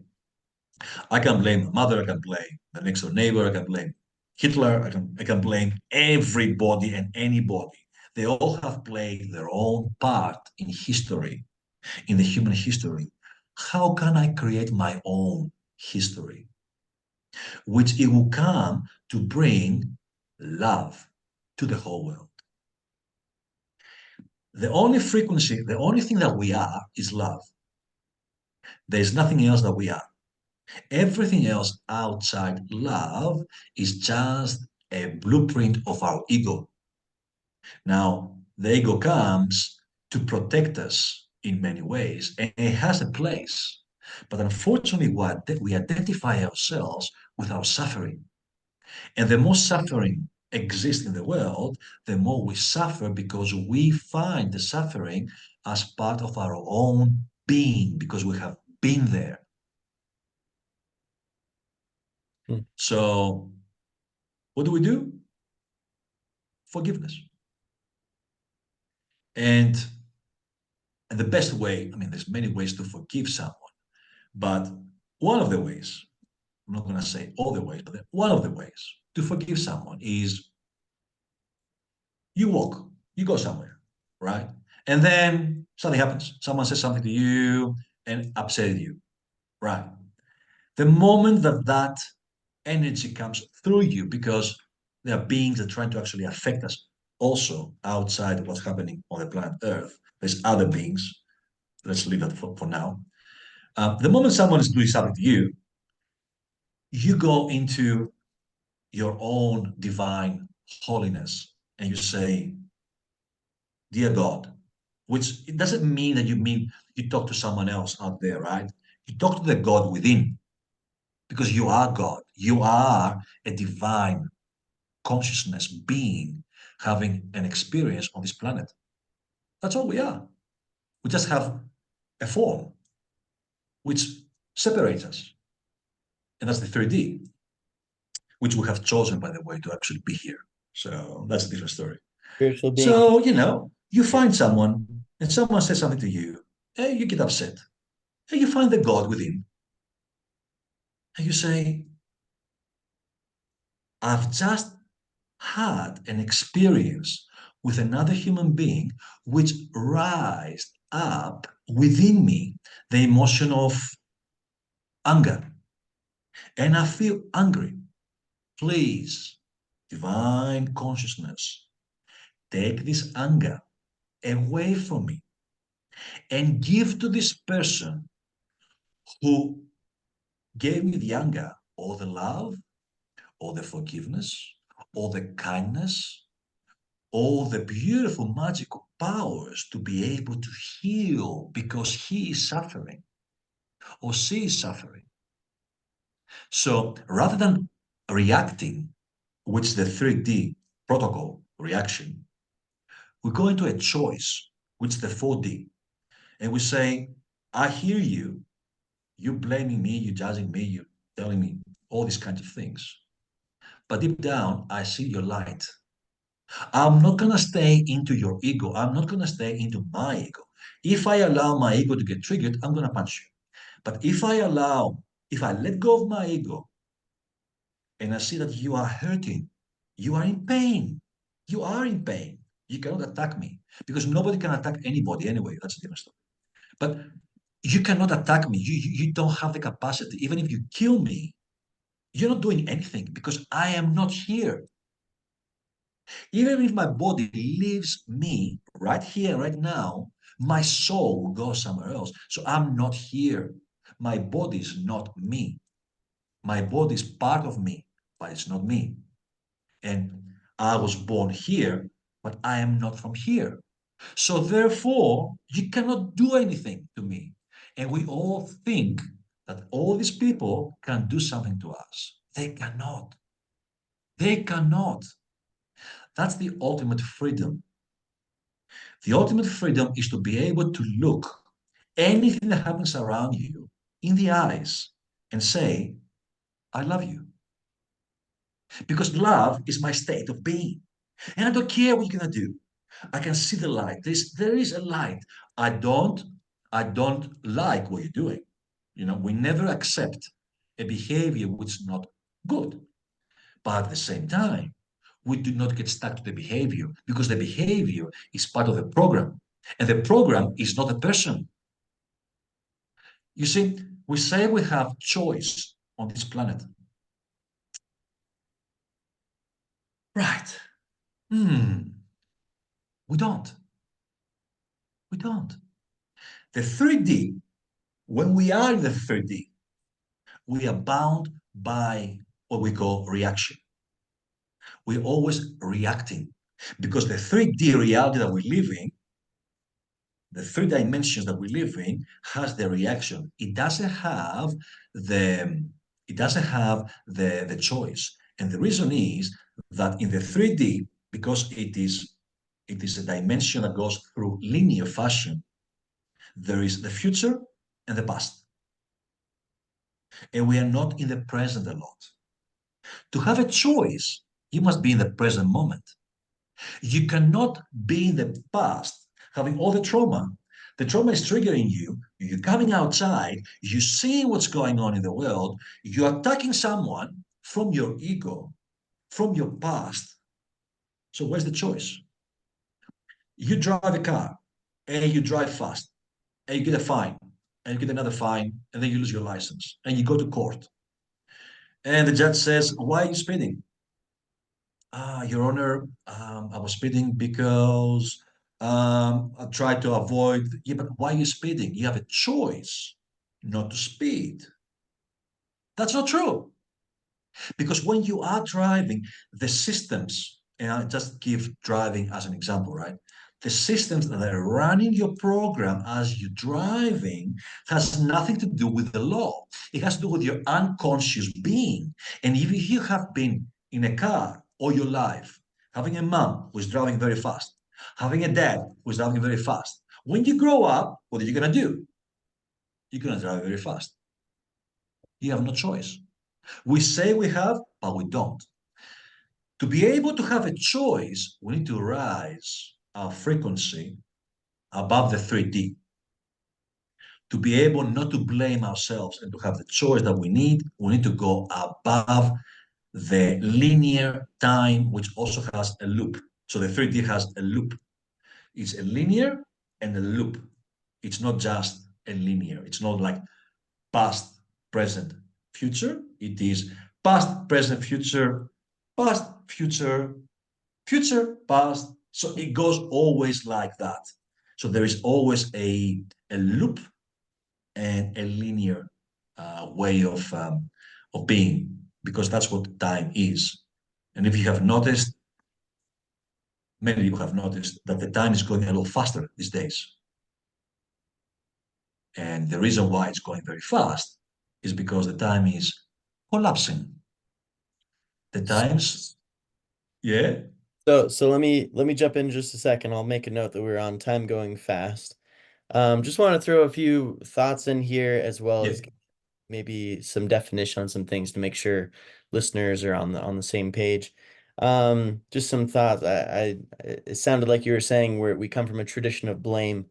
I can blame my mother, I can blame the next door neighbor, I can blame Hitler, I can blame everybody and anybody. They all have played their own part in history, in the human history. How can I create my own history, which it will come to bring love to the whole world? The only frequency, the only thing that we are is love. There's nothing else that we are. Everything else outside love is just a blueprint of our ego. Now, the ego comes to protect us in many ways, and it has a place. But unfortunately, we identify ourselves with our suffering. And the more suffering exists in the world, the more we suffer because we find the suffering as part of our own being, because we have been there. Hmm. So, what do we do? Forgiveness. And, and the best way, I mean, there's many ways to forgive someone, but one of the ways, I'm not going to say all the ways, but one of the ways to forgive someone is you walk, you go somewhere, right? And then something happens. Someone says something to you and upset you, right? The moment that that energy comes through you, because there are beings that are trying to actually affect us also outside of what's happening on the planet Earth. There's other beings. Let's leave that for now. The moment someone is doing something to you, you go into your own divine holiness and you say, Dear God, which it doesn't mean that you talk to someone else out there, right? You talk to the God within because you are God. You are a divine consciousness being having an experience on this planet. That's all we are. We just have a form which separates us. And that's the 3D, which we have chosen, by the way, to actually be here. So that's a different story. Spiritual being. So, you find someone and someone says something to you, and you get upset. And you find the God within, and you say, I've just had an experience with another human being which rised up within me the emotion of anger. And I feel angry. Please, divine consciousness, take this anger away from me and give to this person who gave me the anger or the love or the forgiveness or the kindness or the beautiful magical powers to be able to heal because he is suffering or she is suffering. So rather than reacting, which is the 3D protocol reaction, we go into a choice, which is the 4D, and we say, I hear you, you blaming me, you judging me, you telling me all these kinds of things. but deep down, I see your light. I'm not going to stay into your ego. I'm not going to stay into my ego. If I allow my ego to get triggered, I'm going to punch you. But if I let go of my ego and I see that you are hurting, you are in pain, you are in pain, you cannot attack me because nobody can attack anybody anyway. That's a different story. But you cannot attack me. You don't have the capacity. Even if you kill me, you're not doing anything because I am not here. Even if my body leaves me right here, right now, my soul will go somewhere else. So I'm not here. My body is not me. My body is part of me, but it's not me. And I was born here, but I am not from here. So therefore, you cannot do anything to me. And we all think that all these people can do something to us. They cannot. They cannot. That's the ultimate freedom. The ultimate freedom is to be able to look anything that happens around you in the eyes and say, I love you. Because love is my state of being. And I don't care what you're gonna do. I can see the light. There is a light. I don't I don't like what you're doing. We never accept a behavior which is not good. But at the same time, we do not get stuck to the behavior because the behavior is part of the program. And the program is not a person. You see, we say we have choice on this planet. Right. Hmm. We don't. We don't. The 3D, when we are in the 3D, we are bound by what we call reaction. We're always reacting because the 3D reality that we live in, the three dimensions that we live in, has the reaction. It doesn't have the choice. And the reason is that in the 3D, because it is a dimension that goes through linear fashion, there is the future and the past. And we are not in the present a lot. To have a choice, you must be in the present moment. You cannot be in the past having all the trauma. The trauma is triggering you. You're coming outside. You see what's going on in the world. You're attacking someone from your ego, from your past. So where's the choice? You drive a car and you drive fast and you get a fine and you get another fine and then you lose your license and you go to court. And the judge says, why are you speeding? Your Honor, I was speeding because I tried to avoid. Yeah, but why are you speeding? You have a choice not to speed. That's not true. Because when you are driving, the systems, and I just give driving as an example, right? The systems that are running your program as you're driving has nothing to do with the law. It has to do with your unconscious being. And if you have been in a car all your life, having a mom who's driving very fast, having a dad who's driving very fast, when you grow up, what are you going to do? You're going to drive very fast. You have no choice. We say we have, but we don't. To be able to have a choice, we need to rise our frequency above the 3D. To be able not to blame ourselves and to have the choice that we need to go above the linear time, which also has a loop. So the 3D has a loop. It's a linear and a loop. It's not just a linear. It's not like past, present, future. It is past, present, future, past, future, future, past. So it goes always like that. So there is always a loop and a linear way of being, because that's what time is. And if you have noticed, many people have noticed that the time is going a lot faster these days. And the reason why it's going very fast is because the time is collapsing. The times, yeah, So let me jump in just a second. I'll make a note that we're on time going fast. Just want to throw a few thoughts in here as well yeah, as maybe some definition on some things to make sure listeners are on the same page. Just some thoughts. It sounded like you were saying we come from a tradition of blame,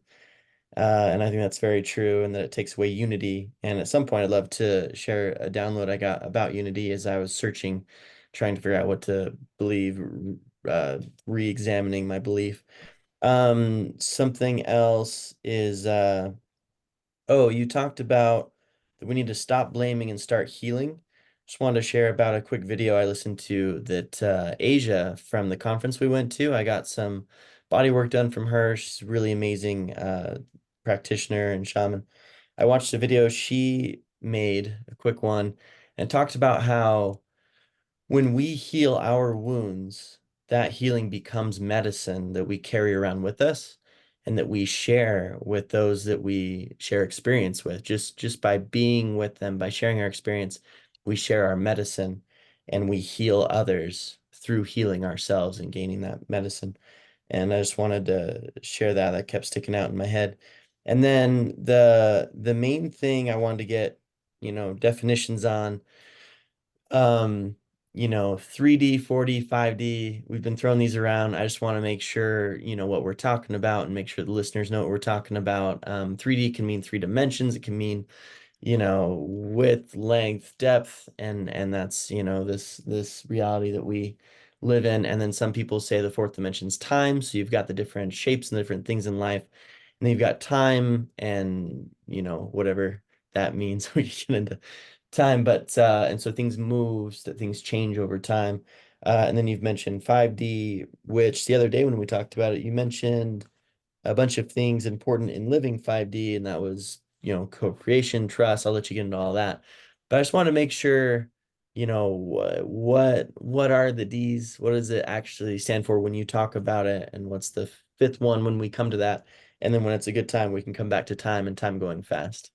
and I think that's very true, and that it takes away unity. And at some point, I'd love to share a download I got about unity as I was searching, trying to figure out what to believe, re-examining my belief. Something else is oh, you talked about that we need to stop blaming and start healing. Just wanted to share about a quick video I listened to that Asia from the conference we went to. I got some body work done from her. She's a really amazing practitioner and shaman. I watched a video she made, a quick one, and talked about how when we heal our wounds, that healing becomes medicine that we carry around with us and that we share with those that we share experience with. Just by being with them, by sharing our experience, we share our medicine and we heal others through healing ourselves and gaining that medicine. And I just wanted to share that. That kept sticking out in my head. And then the main thing I wanted to get, definitions on, um, 3D, 4D, 5D, we've been throwing these around. I just want to make sure, what we're talking about and make sure the listeners know what we're talking about. 3D can mean three dimensions. It can mean, width, length, depth, and that's, this reality that we live in. And then some people say the fourth dimension's time. So you've got the different shapes and the different things in life. And then you've got time and, whatever that means. We can get into time, but and so things moves, that things change over time. And then you've mentioned 5D, which the other day when we talked about it, you mentioned a bunch of things important in living 5D, and that was, co-creation, trust. I'll let you get into all that. But I just want to make sure, what are the D's? What does it actually stand for when you talk about it? And what's the fifth one when we come to that? And then when it's a good time, we can come back to time and time going fast.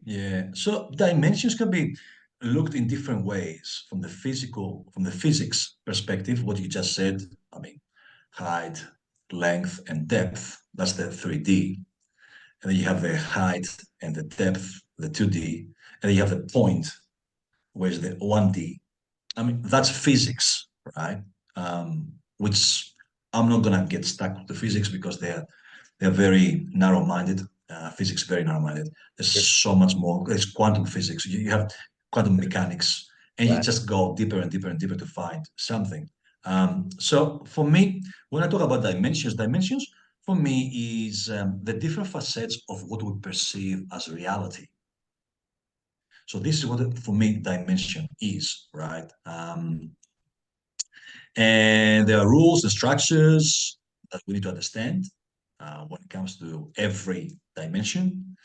Yeah. So dimensions can be looked in different ways from the physics perspective, what you just said. I mean, height, length, and depth. That's the 3D. And then you have the height and the depth, the 2D. And then you have the point, where is the 1D. I mean, that's physics, right? Which I'm not gonna get stuck with the physics because they're very narrow-minded. Physics very narrow-minded. There's Sure. so much more. There's quantum physics. You have quantum mechanics, and you Right. just go deeper and deeper and deeper to find something. So for me, when I talk about dimensions, dimensions for me is the different facets of what we perceive as reality. So this is what for me dimension is, right? And there are rules and structures that we need to understand when it comes to every dimension.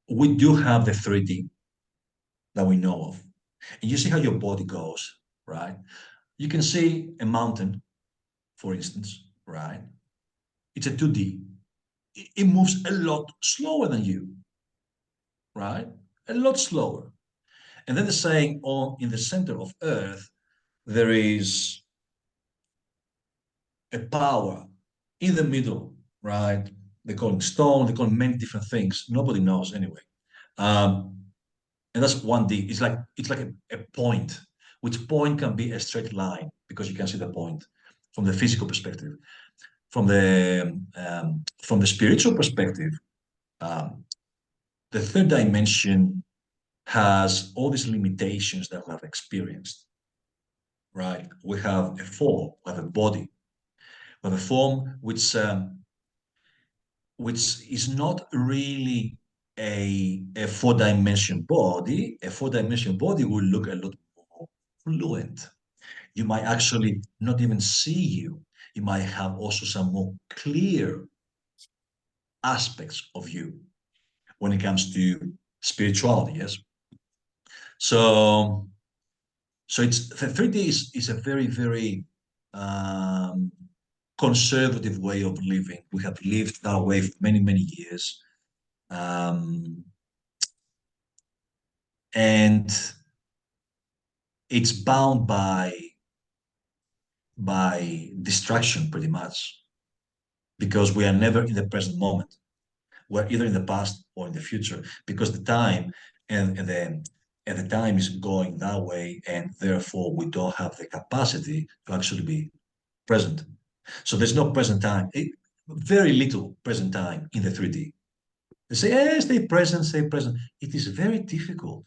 We do have the 3D that we know of. And you see how your body goes, right? You can see a mountain, for instance, right? It's a 2D. It moves a lot slower than you, right? A lot slower. And then they're saying, oh, in the center of Earth, there is a power in the middle, right? They call it stone, they call it many different things. Nobody knows anyway. Um, and that's 1D. It's like a point, which point can be a straight line because you can see the point from the physical perspective. From the spiritual perspective, um, the third dimension has all these limitations that we have experienced, right? We have a form, we have a body, we have a form which is not really a four-dimension body. A four-dimension body will look a lot more fluent. You might actually not even see you. You might have also some more clear aspects of you when it comes to spirituality, yes? So so it's the 3D is a very, very um, conservative way of living. We have lived that way for many, many years. Um, and it's bound by distraction pretty much because we are never in the present moment. We're either in the past or in the future because the time and the time is going that way, and therefore we don't have the capacity to actually be present. So there's no present time, very little present time in the 3D. They say, hey, stay present, stay present. It is very difficult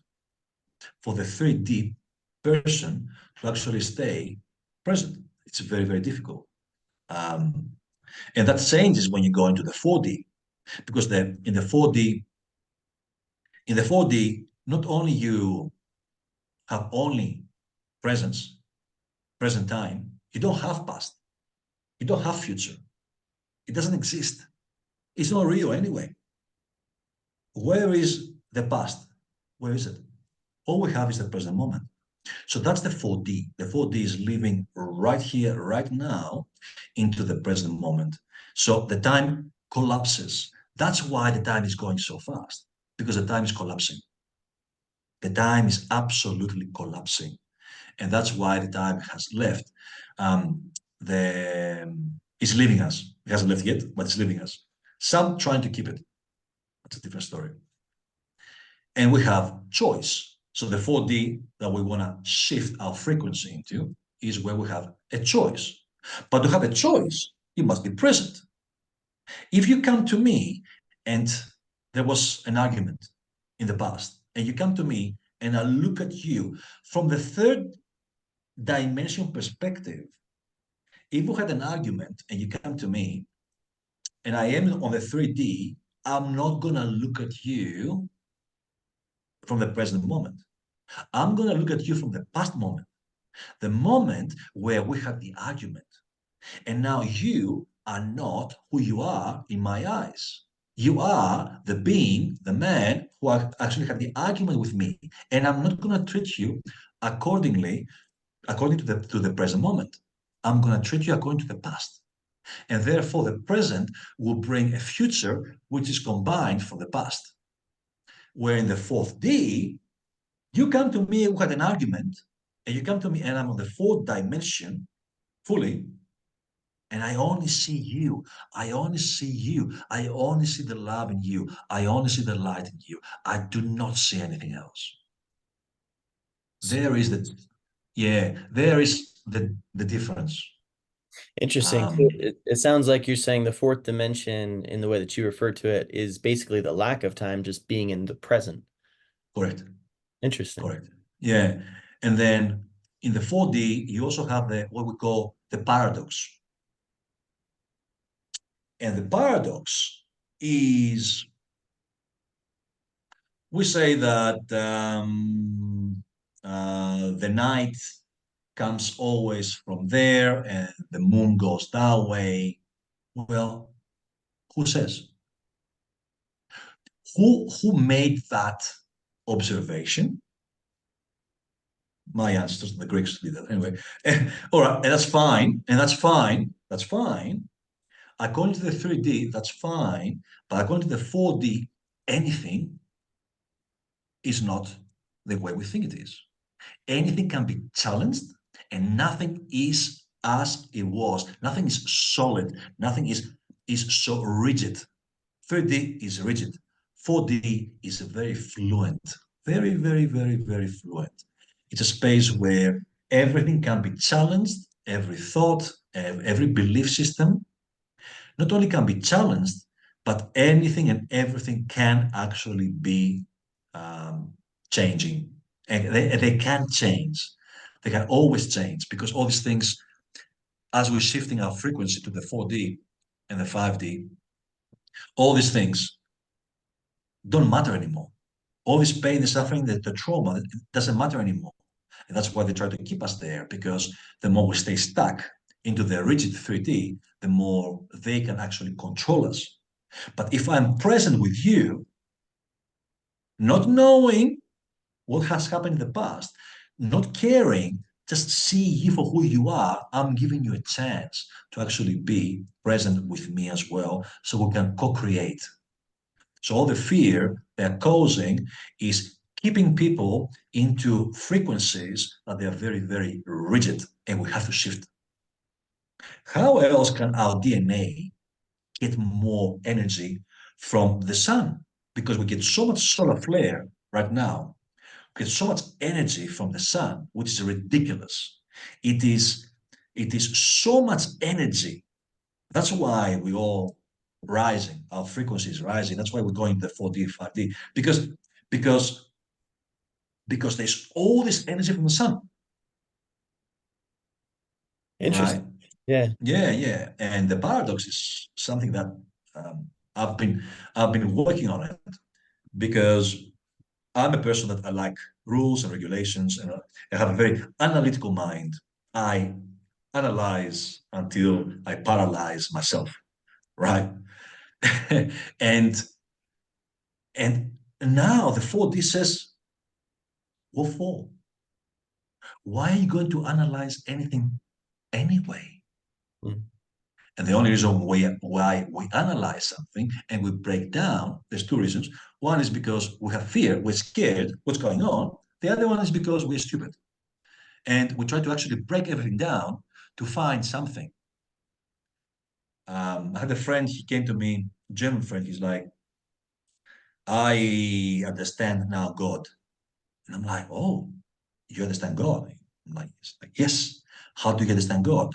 for the 3D person to actually stay present. It's very, very difficult. Um, and that changes when you go into the 4D, because in the 4D, not only you have only presence, present time, you don't have past, you don't have future. It doesn't exist. It's not real anyway. Where is the past? Where is it? All we have is the present moment. So that's the 4D. The 4D is living right here, right now, into the present moment. So the time collapses. That's why the time is going so fast, because the time is collapsing. The time is absolutely collapsing. And that's why the time has left. The It's leaving us. It hasn't left yet, but it's leaving us. Some trying to keep it. That's a different story. And we have choice. So the 4D that we want to shift our frequency into is where we have a choice. But to have a choice, you must be present. If you come to me and there was an argument in the past, and you come to me and I look at you from the third dimension perspective, if we had an argument and you come to me and I am on the 3D, I'm not going to look at you from the present moment. I'm going to look at you from the past moment, the moment where we had the argument. And now you are not who you are in my eyes. You are the being, the man who actually had the argument with me. And I'm not going to treat you accordingly, according to the present moment. I'm going to treat you according to the past. And therefore, the present will bring a future which is combined from the past. Where in the 4D, you come to me who had an argument, and you come to me and I'm on the 4th dimension fully, and I only see you. I only see you. I only see the love in you. I only see the light in you. I do not see anything else. There is the, yeah, there is the difference. Interesting. So Um, it sounds like you're saying the fourth dimension, in the way that you refer to it, is basically the lack of time, just being in the present. Correct. Interesting. Correct. Yeah. And then in the 4D, you also have the what we call the paradox. And the paradox is, we say that the night comes always from there and the moon goes that way. Well, who says? Who made that observation? My ancestors, the Greeks, did that anyway. All right, and that's fine, and that's fine. That's fine. According to the 3D, that's fine. But according to the 4D, anything is not the way we think it is. Anything can be challenged, and nothing is as it was. Nothing is solid. Nothing is so rigid. 3D is rigid. 4D is very fluent. Very, very, very, very fluent. It's a space where everything can be challenged, every thought, every belief system, not only can be challenged, but anything and everything can actually be changing. And they can change. They can always change, because all these things, as we're shifting our frequency to the 4D and the 5D, all these things don't matter anymore. All this pain, the suffering, the trauma, it doesn't matter anymore. And that's why they try to keep us there, because the more we stay stuck into the rigid 3D, the more they can actually control us. But if I'm present with you, not knowing what has happened in the past, not caring, just see you for who you are, I'm giving you a chance to actually be present with me as well, so we can co-create. So all the fear they're causing is keeping people into frequencies that they are very, very rigid, and we have to shift. How else can our DNA get more energy from the sun? Because we get so much solar flare right now. We get so much energy from the sun, which is ridiculous. It is it is so much energy. That's why we all rising, our frequency is rising. That's why we're going to 4D, 5D, because because there's all this energy from the sun, right? Interesting. Yeah. Yeah, yeah. And the paradox is something that I've been I've been working on it because I'm a person that I like rules and regulations, and I have a very analytical mind. I analyze until I paralyze myself, right? and and now the 4D says, what for? Why are you going to analyze anything anyway? Mm. And the only reason why we analyze something and we break down, there's two reasons. One is because we have fear, we're scared, what's going on. The other one is because we're stupid. And we try to actually break everything down to find something. I had a friend, he came to me, German friend, he's like, I understand now God. And I'm like, oh, you understand God? I'm like, yes. How do you understand God?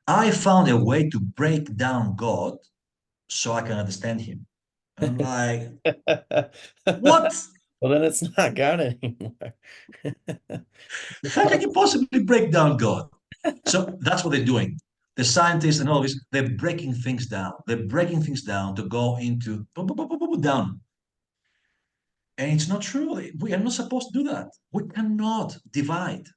I found a way to break down God so I can understand him. And I'm like, what? Well, then it's not God anymore. How can you possibly break down God? So that's what they're doing. The scientists and all this, they're breaking things down. They're breaking things down to go into down. And it's not true. We are not supposed to do that. We cannot divide.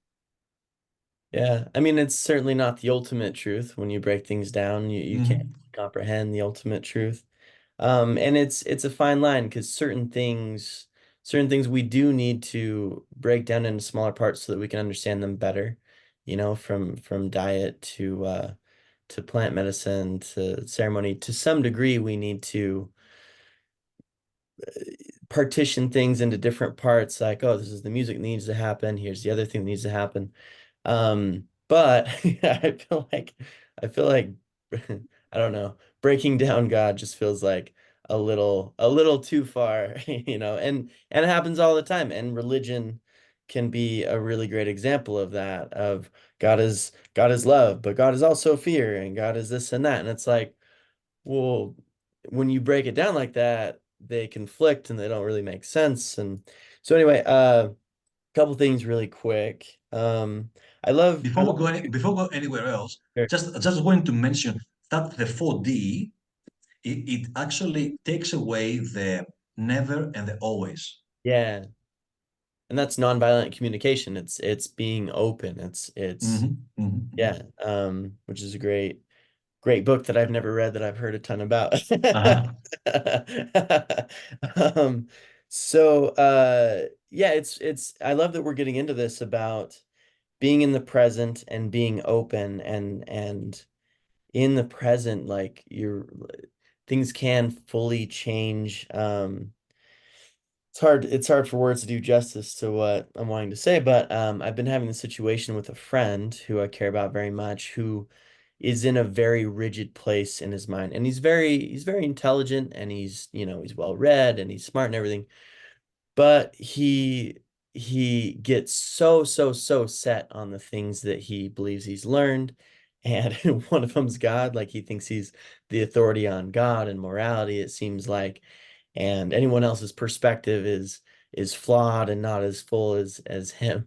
Yeah, I mean, it's certainly not the ultimate truth. When you break things down, you can't Mhm. comprehend the ultimate truth. And it's a fine line because certain things we do need to break down into smaller parts so that we can understand them better. You know, from diet to plant medicine to ceremony. To some degree, we need to partition things into different parts, like, oh, this is the music that needs to happen, here's the other thing that needs to happen. But I feel like I don't know, breaking down God just feels like a little too far, and it happens all the time. And religion can be a really great example of that, of God is love, but God is also fear, and God is this and that. And it's like, well, when you break it down like that, they conflict and they don't really make sense. And so anyway, couple things really quick. I love Before we go anywhere else, Sure. just going to mention that the 4D, it actually takes away the never and the always. Yeah, and that's nonviolent communication. It's being open. It's Mhm, mhm, yeah, mhm. which is a great book that I've never read that I've heard a ton about. Uh-huh. Um, yeah, it's I love that we're getting into this about being in the present and being open, and in the present, like things can fully change. It's hard for words to do justice to what I'm wanting to say, but I've been having this situation with a friend who I care about very much, who is in a very rigid place in his mind. And he's very intelligent, and he's well read and he's smart and everything, but he gets so set on the things that he believes he's learned. And one of them's God. Like, he thinks he's the authority on God and morality, it seems like, and anyone else's perspective is flawed and not as full as him.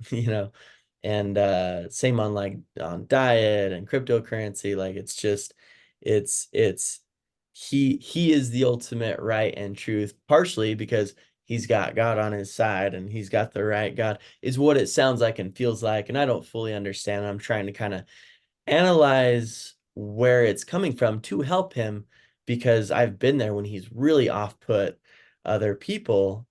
And same on, like, on diet and cryptocurrency. Like, it's he is the ultimate right and truth, partially because he's got God on his side, and he's got the right God, is what it sounds like and feels like. And I don't fully understand. I'm trying to kind of analyze where it's coming from to help him, because I've been there when he's really off put other people,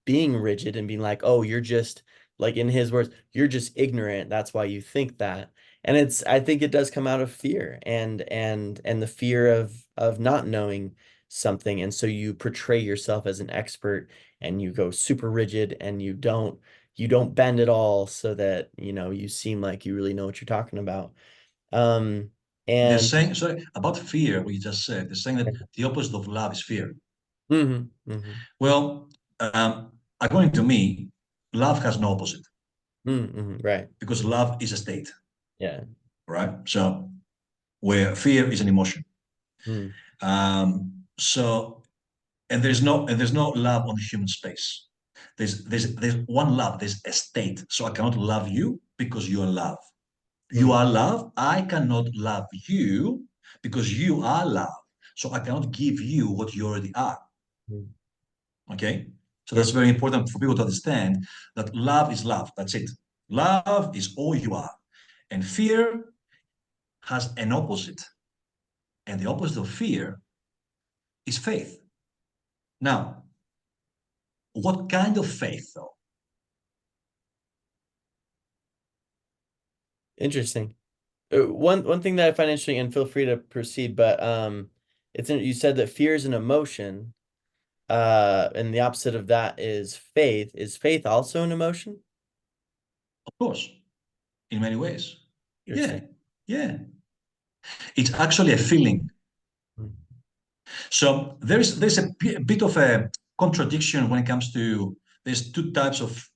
being rigid and being like, oh, you're just, like, in his words, you're just ignorant, that's why you think that. And I think it does come out of fear, and the fear of not knowing something. And so you portray yourself as an expert, and you go super rigid, and you don't bend at all, so that you seem like you really know what you're talking about. um, They're and saying, sorry, about fear, what you just said, they're saying that the opposite of love is fear. hmm hmm Well, um, according to me, love has no opposite Mm-hmm, right. because love is a state, Yeah. right? So where fear is an emotion. Mm, So and there's no love on the human space. There's one love. There's a state. So I cannot love you because you are love. You mm, are love. I cannot love you because you are love. So I cannot give you what you already are. mm. Okay. So Yeah. that's very important for people to understand that love is love. That's it. Love is all you are. And fear has an opposite. And the opposite of fear is faith. Now, what kind of faith, though? Interesting. One thing that I find interesting, and feel free to proceed, but you said that fear is an emotion, and the opposite of that is faith. Is faith also an emotion? Of course, in many ways. Yeah, Interesting. yeah. It's actually a feeling. Mm. So there's a bit of a contradiction when it comes to there's two types of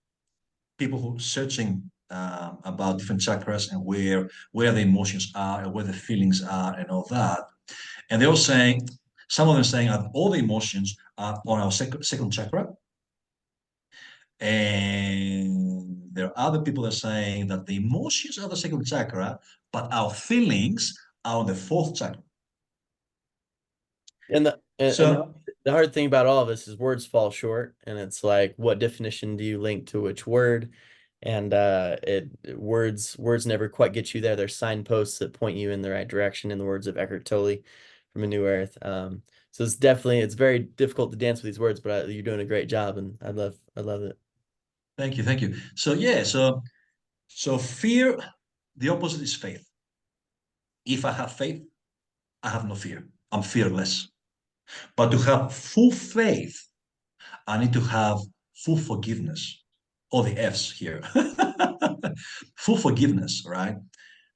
people who searching about different chakras and where the emotions are and where the feelings are and all that. And they're all saying some of them saying that all the emotions are on our second chakra. And there are other people that are saying that the emotions are the second chakra, but our feelings are on the fourth chakra. And the So, the hard thing about all of this is words fall short, and it's like, what definition do you link to which word? And words never quite get you there. They're signposts that point you in the right direction, in the words of Eckhart Tolle from A New Earth. So it's very difficult to dance with these words, but you're doing a great job, and I love it. thank you. So yeah, so fear, the opposite is faith. If I have faith, I have no fear. I'm fearless. But to have full faith, I need to have full forgiveness. All the F's here. Full forgiveness, right?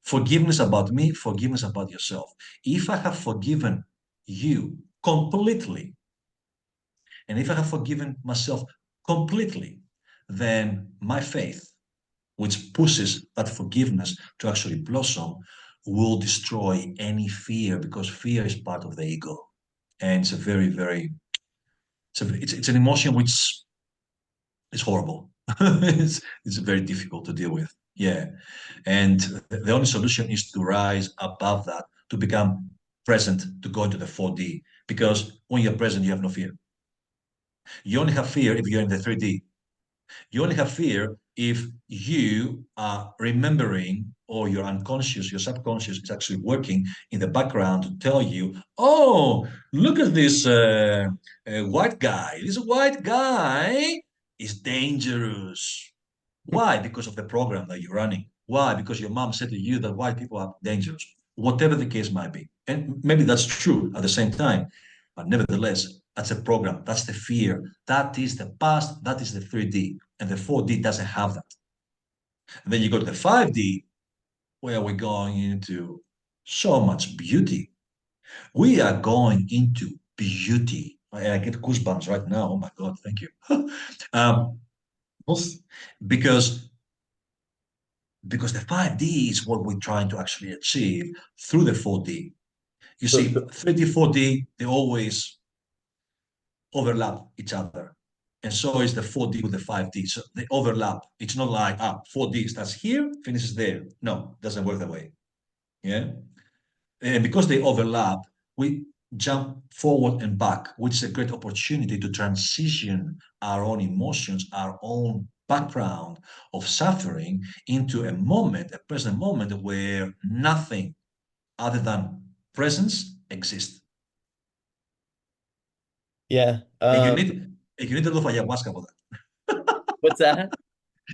Forgiveness about me, forgiveness about yourself. If I have forgiven you completely, and if I have forgiven myself completely, then my faith, which pushes that forgiveness to actually blossom, will destroy any fear because fear is part of the ego. And it's a very, very, it's an emotion which is horrible. It's very difficult to deal with. Yeah. And the only solution is to rise above that, to become present, to go into the 4D. Because when you're present, you have no fear. You only have fear if you're in the 3D. You only have fear if you are remembering or your unconscious, your subconscious is actually working in the background to tell you, oh, look at this white guy. This white guy is dangerous. Why? Because of the program that you're running. Why? Because your mom said to you that white people are dangerous, whatever the case might be. And maybe that's true at the same time. But nevertheless, that's a program. That's the fear. That is the past. That is the 3D. And the 4D doesn't have that. And then you go to the 5D, where we're going into so much beauty. We are going into beauty. I get goosebumps right now. Oh my God, thank you. um, because because the 5D is what we're trying to actually achieve through the 4D. You So, see, so 3D, 4D, they always overlap each other. And so is the 4D with the 5D. So they overlap. It's not like, 4D starts here, finishes there. No, it doesn't work that way. Yeah. And because they overlap, we jump forward and back, which is a great opportunity to transition our own emotions, our own background of suffering into a moment, a present moment where nothing other than presence exists. yeah. And you need a lot of ayahuasca for that. What's that?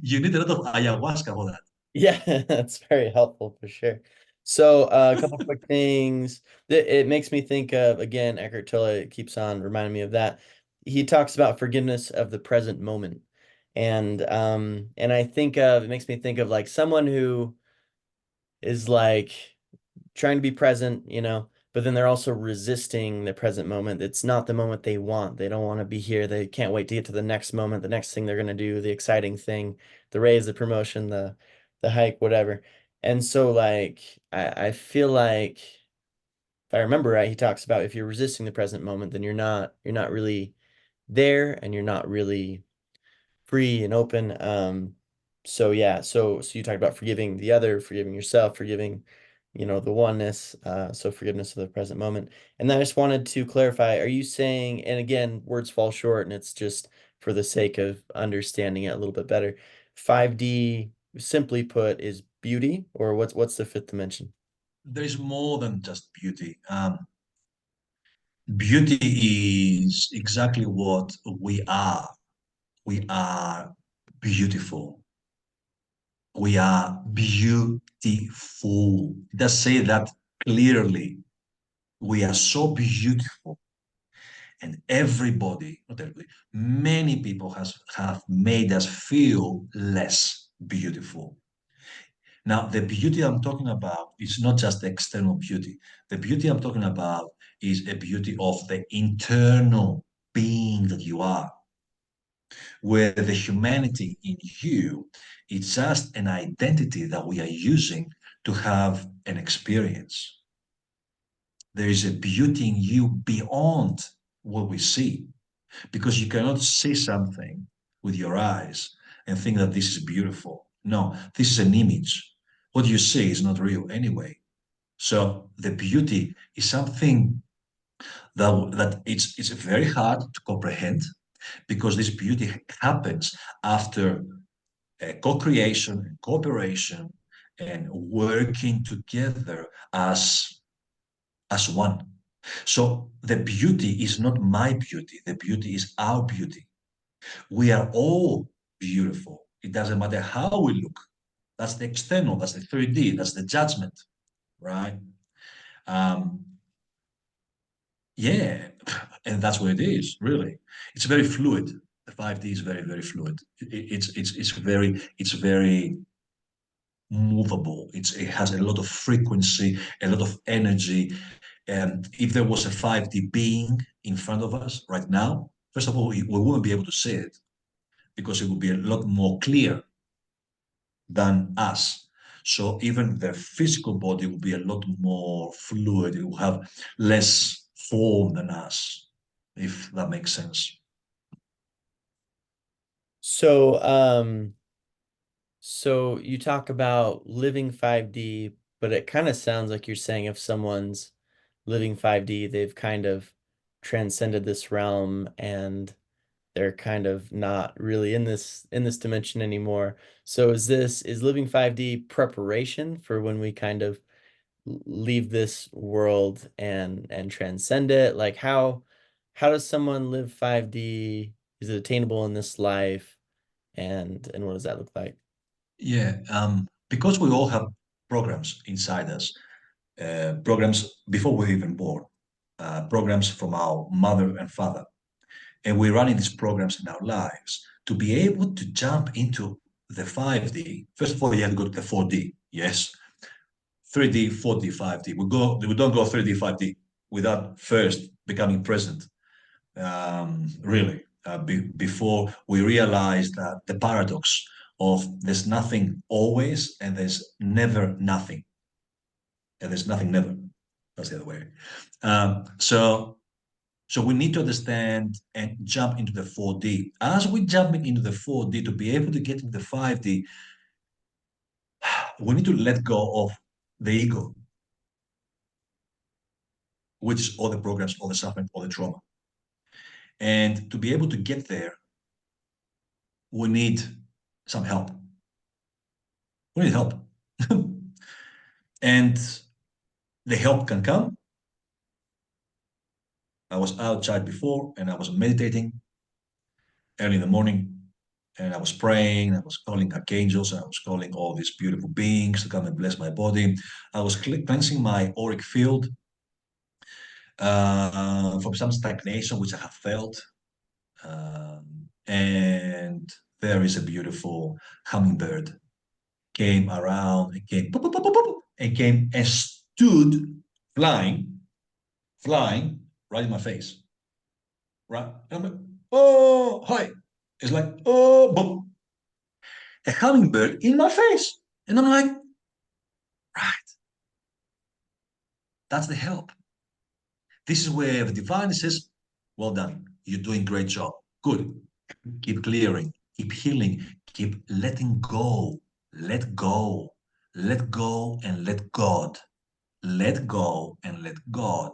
You need a lot of ayahuasca for that. Yeah, that's very helpful for sure. So, a couple quick things. It makes me think of, again, Eckhart Tolle keeps on reminding me of that. He talks about forgiveness of the present moment. And I think of, it makes me think of like someone who is like trying to be present, but then they're also resisting the present moment. It's not the moment they want. They don't want to be here. They can't wait to get to the next moment, the next thing they're going to do, the exciting thing, the raise, the promotion, the hike, whatever. And so like I feel like if I remember right, he talks about if you're resisting the present moment, then you're not really there and you're not really free and open. So yeah, so you talked about forgiving the other, forgiving yourself, forgiving, the oneness, so forgiveness of the present moment. And then I just wanted to clarify, are you saying, and again, words fall short and it's just for the sake of understanding it a little bit better, 5D, simply put, is beauty, or what's the fifth dimension? There is more than just beauty. Beauty is exactly what we are. We are beautiful. We are beautiful. Just say that clearly. We are so beautiful. And everybody, not everybody, many people have made us feel less beautiful. Now, the beauty I'm talking about is not just the external beauty. The beauty I'm talking about is a beauty of the internal being that you are, where the humanity in you is just an identity that we are using to have an experience. There is a beauty in you beyond what we see, because you cannot see something with your eyes and think that this is beautiful. No, this is an image. What you see is not real anyway. So the beauty is something that it's very hard to comprehend, because this beauty happens after co-creation and cooperation and working together as one. So the beauty is not my beauty. The beauty is our beauty. We are all beautiful. It doesn't matter how we look. That's the external, that's the 3D, that's the judgment, right? Um, yeah, and that's what it is, really. It's very fluid. The 5D is very, very fluid. It's very movable. It has a lot of frequency, a lot of energy. And if there was a 5D being in front of us right now, first of all, we wouldn't be able to see it, because it would be a lot more clear than us. So even the physical body will be a lot more fluid. It will have less form than us, if that makes sense. So, so you talk about living 5D, but it kind of sounds like you're saying if someone's living 5D, they've kind of transcended this realm and they're kind of not really in this dimension anymore. So is living 5D preparation for when we kind of leave this world and transcend it? Like how does someone live 5D? Is it attainable in this life? And what does that look like? Yeah, because we all have programs inside us, programs before we're even born, programs from our mother and father. And we're running these programs in our lives to be able to jump into the 5D. First of all, you have to go to the 4D. Yes, 3D, 4D, 5D. We don't go 3D, 5D without first becoming present. Really, before we realize that the paradox of there's nothing always and there's never nothing, and there's nothing never. That's the other way. So we need to understand and jump into the 4D. As we jump into the 4D, to be able to get into the 5D, we need to let go of the ego, which is all the programs, all the suffering, all the trauma. And to be able to get there, we need some help. We need help. And the help can come. I was outside before and I was meditating early in the morning, and I was praying. I was calling archangels. I was calling all these beautiful beings to come and bless my body. I was cleansing my auric field from some stagnation which I have felt. And there is a beautiful hummingbird came around and came boop, boop, boop, boop, boop, and came and stood flying flying right in my face, right? And I'm like, oh, hi. It's like, oh, boom, a hummingbird in my face. And I'm like, right, that's the help. This is where the divine says, well done. You're doing great job. Good. Keep clearing, keep healing, keep letting go. Let go. Let go and let God. Let go and let God.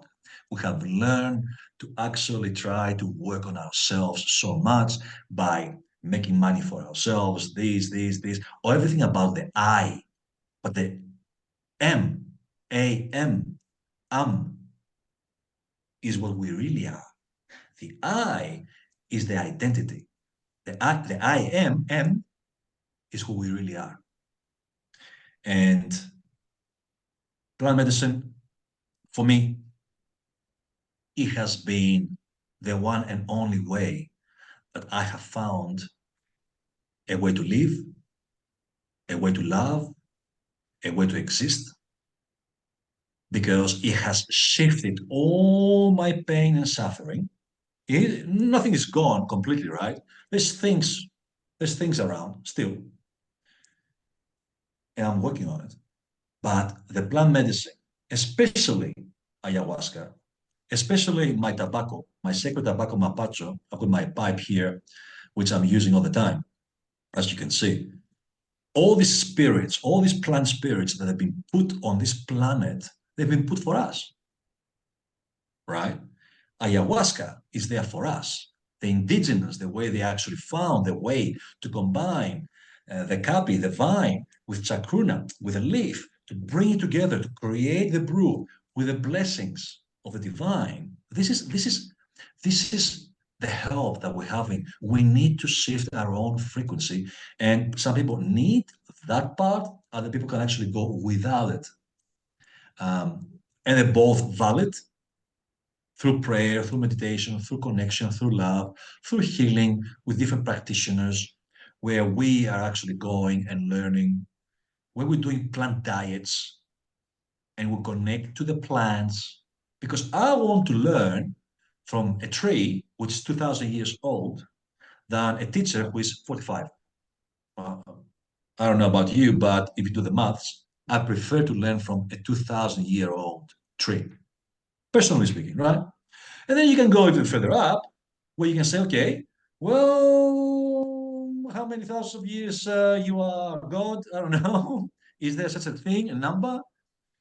We have learned to actually try to work on ourselves so much by making money for ourselves, this, or everything about the I, but the M, A-M, is what we really are. The I is the identity. The I am, M, is who we really are. And plant medicine, for me, it has been the one and only way that I have found a way to live, a way to love, a way to exist, because it has shifted all my pain and suffering. Nothing is gone completely, right? There's things, there's things around still, and I'm working on it. But the plant medicine, especially ayahuasca, especially my tobacco, my sacred tobacco mapacho, I've got my pipe here, which I'm using all the time, as you can see. All these spirits, all these plant spirits that have been put on this planet, they've been put for us, right? Ayahuasca is there for us. The indigenous, the way they actually found the way to combine the capi, the vine, with chacruna, with a leaf, to bring it together, to create the brew with the blessings of the divine. This is the help that we're having. We need to shift our own frequency, and some people need that part. Other people can actually go without it, and they're both valid through prayer, through meditation, through connection, through love, through healing with different practitioners, where we are actually going and learning, where we're doing plant diets and we connect to the plants. Because I want to learn from a tree which is 2,000 years old than a teacher who is 45. Uh, I don't know about you, but if you do the maths, I prefer to learn from a 2,000-year-old tree, personally speaking, right? And then you can go even further up where you can say, okay, well, how many thousands of years you are God? I don't know. Is there such a thing, a number?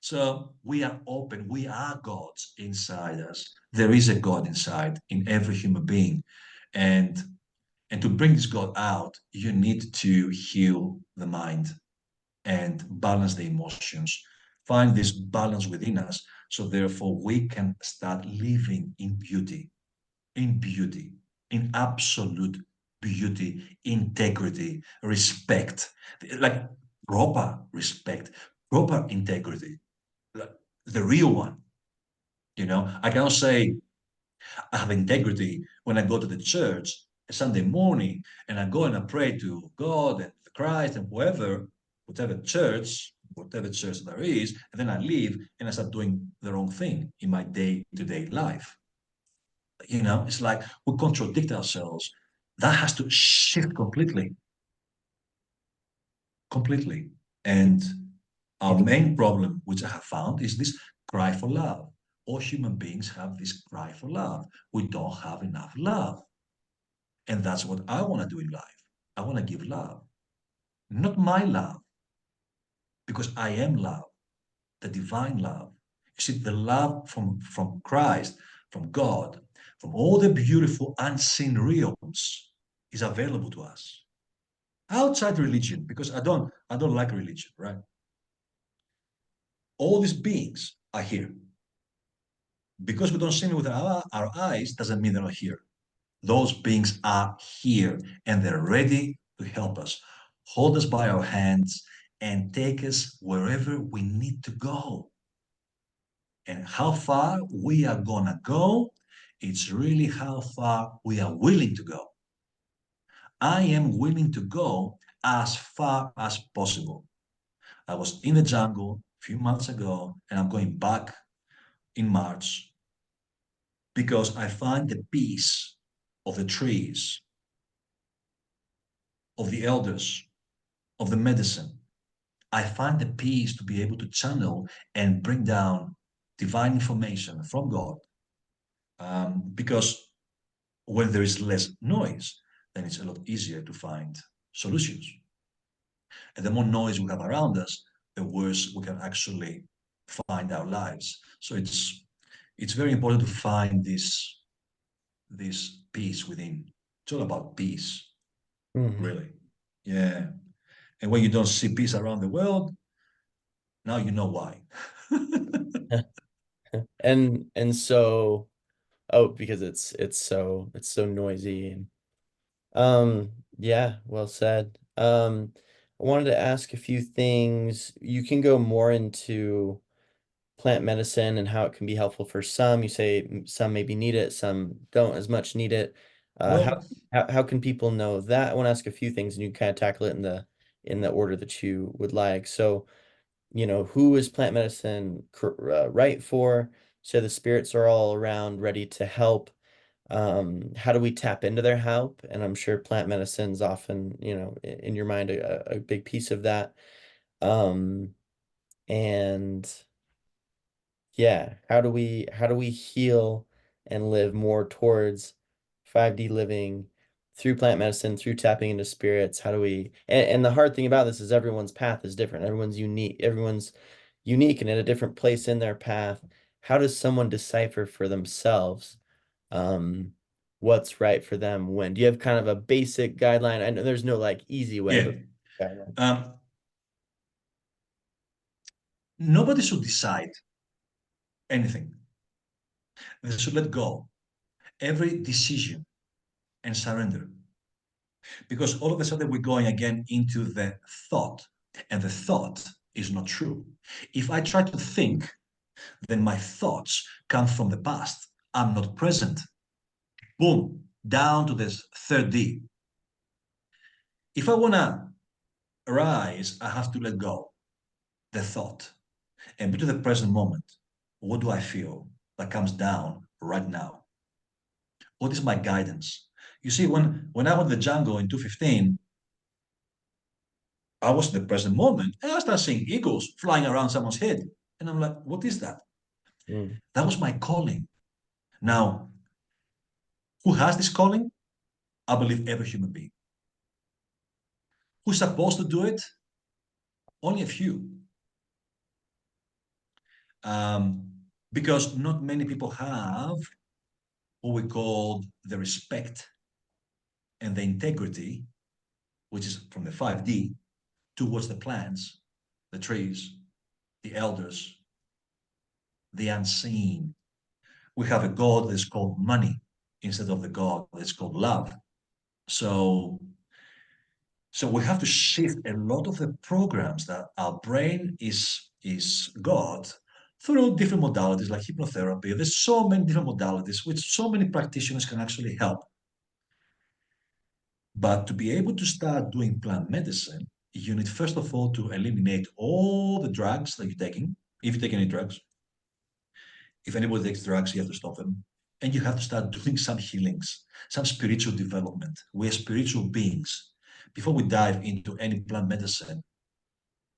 So we are open. We are gods inside us. There is a God inside in every human being. And and to bring this God out, you need to heal the mind and balance the emotions, find this balance within us. So therefore we can start living in beauty, in absolute beauty, integrity, respect, like proper respect, proper integrity, like the real one. I cannot say I have integrity when I go to the church a Sunday morning and I go and I pray to God and Christ and whatever church there is, and then I leave and I start doing the wrong thing in my day-to-day life. It's like we contradict ourselves. That has to shift completely, completely. And our main problem, which I have found, is this cry for love. All human beings have this cry for love. We don't have enough love. And that's what I want to do in life. I want to give love, not my love, because I am love, the divine love. You see, the love from Christ, from God, from all the beautiful unseen realms is available to us outside religion, because I don't like religion, right? All these beings are here. Because we don't see them with our eyes doesn't mean they're not here. Those beings are here and they're ready to help us, hold us by our hands, and take us wherever we need to go. And how far we are going to go, it's really how far we are willing to go. I am willing to go as far as possible. I was in the jungle a few months ago, and I'm going back in March. because I find the peace of the trees, of the elders, of the medicine. I find the peace to be able to channel and bring down divine information from God. Because when there is less noise, then it's a lot easier to find solutions. And the more noise we have around us, the worse we can actually find our lives. So it's very important to find this peace within. It's all about peace, Hmm. really. Yeah. And when you don't see peace around the world, now you know why. And so, oh, because it's so noisy and yeah, well said. I wanted to ask a few things. You can go more into plant medicine and how it can be helpful for some. You say some maybe need it, some don't as much need it. Uh, how Well, how can people know that? I want to ask a few things, and you can kind of tackle it in the order that you would like. So, who is plant medicine right for? So the spirits are all around, ready to help. How do we tap into their help? And I'm sure plant medicine's often, in your mind, a big piece of that. Um, and yeah, how do we heal and live more towards 5D living through plant medicine, through tapping into spirits? How do we and the hard thing about this is everyone's path is different. Everyone's unique and at a different place in their path. How does someone decipher for themselves um what's right for them when? Do you have kind of a basic guideline? I know there's no like easy way, yeah. but guideline. Um, Nobody should decide anything. They should let go every decision and surrender. Because all of a sudden we're going again into the thought, and the thought is not true. If I try to think, then my thoughts come from the past. I'm not present. Boom, down to this third D. If I want to rise, I have to let go the thought and be to the present moment. What do I feel that comes down right now? What is my guidance? You see, when I went to the jungle in 2015, I was in the present moment and I started seeing eagles flying around someone's head. And I'm like, what is that? Mm, That was my calling. Now, who has this calling? I believe every human being. Who's supposed to do it? Only a few. Um, because not many people have what we call the respect and the integrity, which is from the 5D, towards the plants, the trees, the elders, the unseen. We have a God that's called money instead of the God that's called love. So, so we have to shift a lot of the programs that our brain is God through different modalities like hypnotherapy. There's so many different modalities which so many practitioners can actually help. But to be able to start doing plant medicine, you need first of all to eliminate all the drugs that you're taking. If you take any drugs, if anybody takes drugs, you have to stop them. And you have to start doing some healings, some spiritual development. We're spiritual beings. Before we dive into any plant medicine,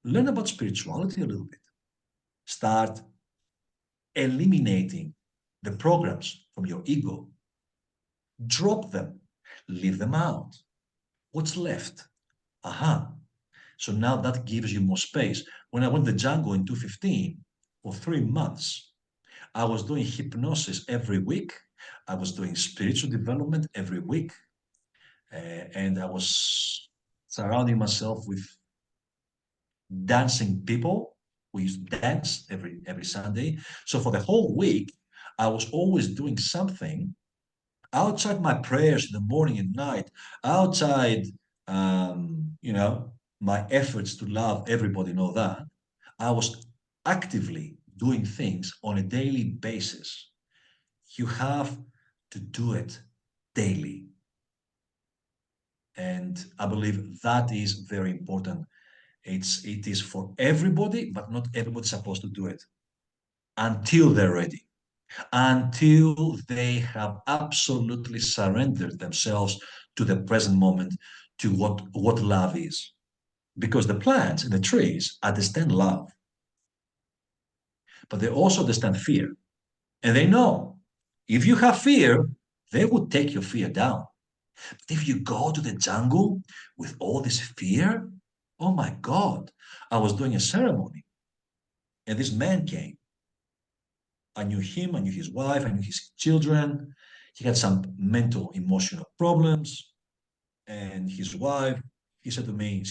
learn about spirituality a little bit. Start eliminating the programs from your ego. Drop them, leave them out. What's left? Aha. So now that gives you more space. When I went to the jungle in 2015, for 3 months, I was doing hypnosis every week. I was doing spiritual development every week. And I was surrounding myself with dancing people. We used to dance every Sunday. So for the whole week, I was always doing something outside my prayers in the morning and night, outside, my efforts to love everybody and all that. I was actively doing things on a daily basis. You have to do it daily. And I believe that is very important. It is for everybody, but not everybody's supposed to do it until they're ready. until they have absolutely surrendered themselves to the present moment, to what love is. Because the plants and the trees understand love, but they also understand fear. And they know if you have fear, they will take your fear down. But if you go to the jungle with all this fear, oh my God, I was doing a ceremony and this man came. I knew him, I knew his wife, I knew his children. He had some mental, emotional problems. And his wife, she said to me,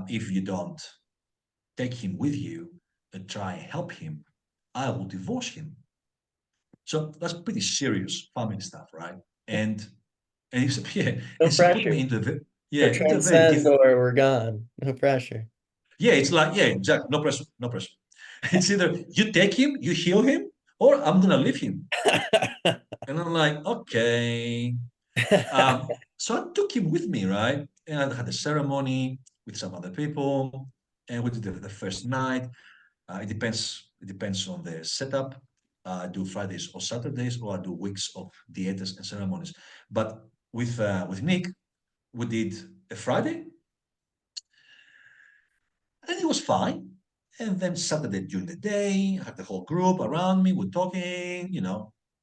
if you don't take him with you and try and help him, I will divorce him. So that's pretty serious family stuff, right? And and he said, yeah, No and she put me pressure. into the yeah Or into a very transcend different or we're gone. No pressure. yeah. It's like yeah, exactly. No pressure, no pressure. It's either you take him, you heal him, or I'm gonna leave him. And I'm like, okay. So I took him with me, right? And I had a ceremony with some other people, and we did the first night. It depends. It depends on the setup. I do Fridays or Saturdays, or I do weeks of dietas and ceremonies. But with Nick, we did a Friday, and it was fine. And then Saturday during the day, I had the whole group around me. We're talking,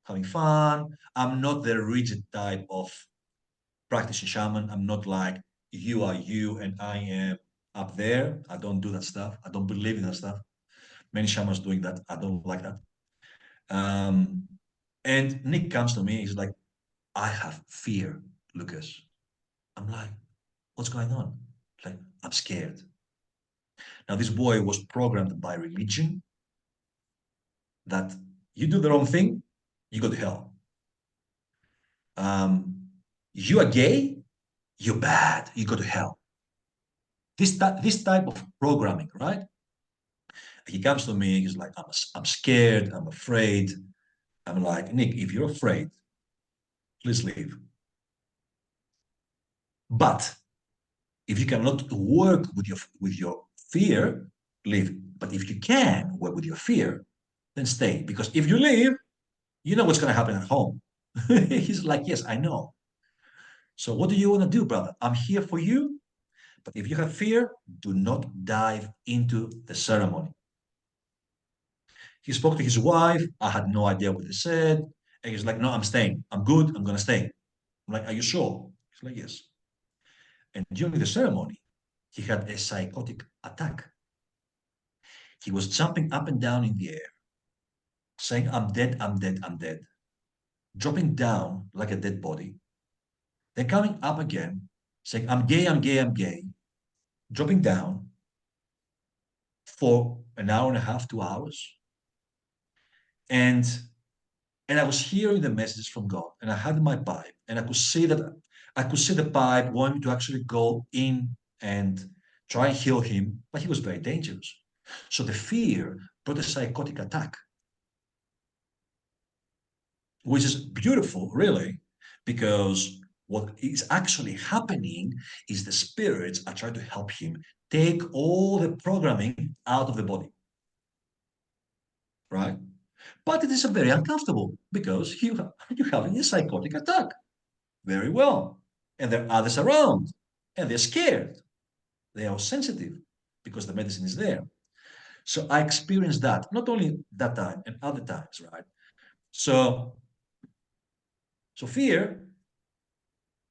having fun. I'm not the rigid type of practicing shaman. I'm not like you are you and I am up there. I don't do that stuff. I don't believe in that stuff. Many shamans doing that. I don't like that. Um, and Nick comes to me. He's like, I have fear, Lucas. I'm like, what's going on? Like, I'm scared. Now, this boy was programmed by religion that you do the wrong thing, you go to hell. Um, you are gay, you're bad, you go to hell. This type of programming, right? He comes to me, he's like, I'm scared, I'm afraid. I'm like, Nick, if you're afraid, please leave. But if you cannot work with your fear, leave. But if you can work with your fear, then stay. Because if you leave, you know what's going to happen at home. He's like, yes, I know. So what do you want to do, brother? I'm here for you. But if you have fear, do not dive into the ceremony. He spoke to his wife. I had no idea what he said. And he's like, no, I'm staying. I'm good. I'm going to stay. I'm like, are you sure? He's like, yes. And during the ceremony, he had a psychotic attack. He was jumping up and down in the air, saying, I'm dead, I'm dead, I'm dead, dropping down like a dead body, then coming up again, saying, I'm gay, I'm gay, I'm gay, dropping down for an hour and a half, 2 hours. And and I was hearing the messages from God, and I had my pipe, and I could see the pipe wanting to actually go in and try and heal him, but he was very dangerous. So the fear brought a psychotic attack, which is beautiful, really, because what is actually happening is the spirits are trying to help him take all the programming out of the body, right? But it is very uncomfortable because you're having a psychotic attack. Very well. And there are others around, and they're scared. They are sensitive because the medicine is there. So I experienced that, not only that time and other times, right? So, so fear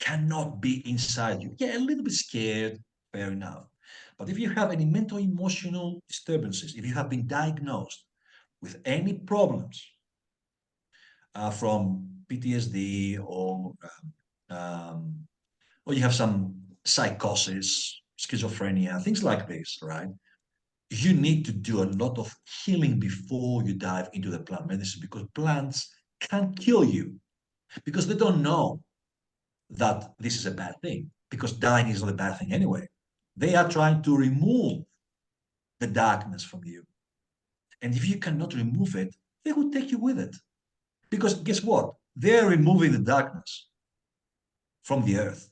cannot be inside you. Yeah, a little bit scared, fair enough. But if you have any mental emotional disturbances, if you have been diagnosed with any problems from PTSD um, or you have some psychosis, schizophrenia, things like this, right? You need to do a lot of healing before you dive into the plant medicine because plants can kill you because they don't know that this is a bad thing because dying is not a bad thing anyway. They are trying to remove the darkness from you. And if you cannot remove it, they will take you with it. Because guess what? They're removing the darkness from the earth.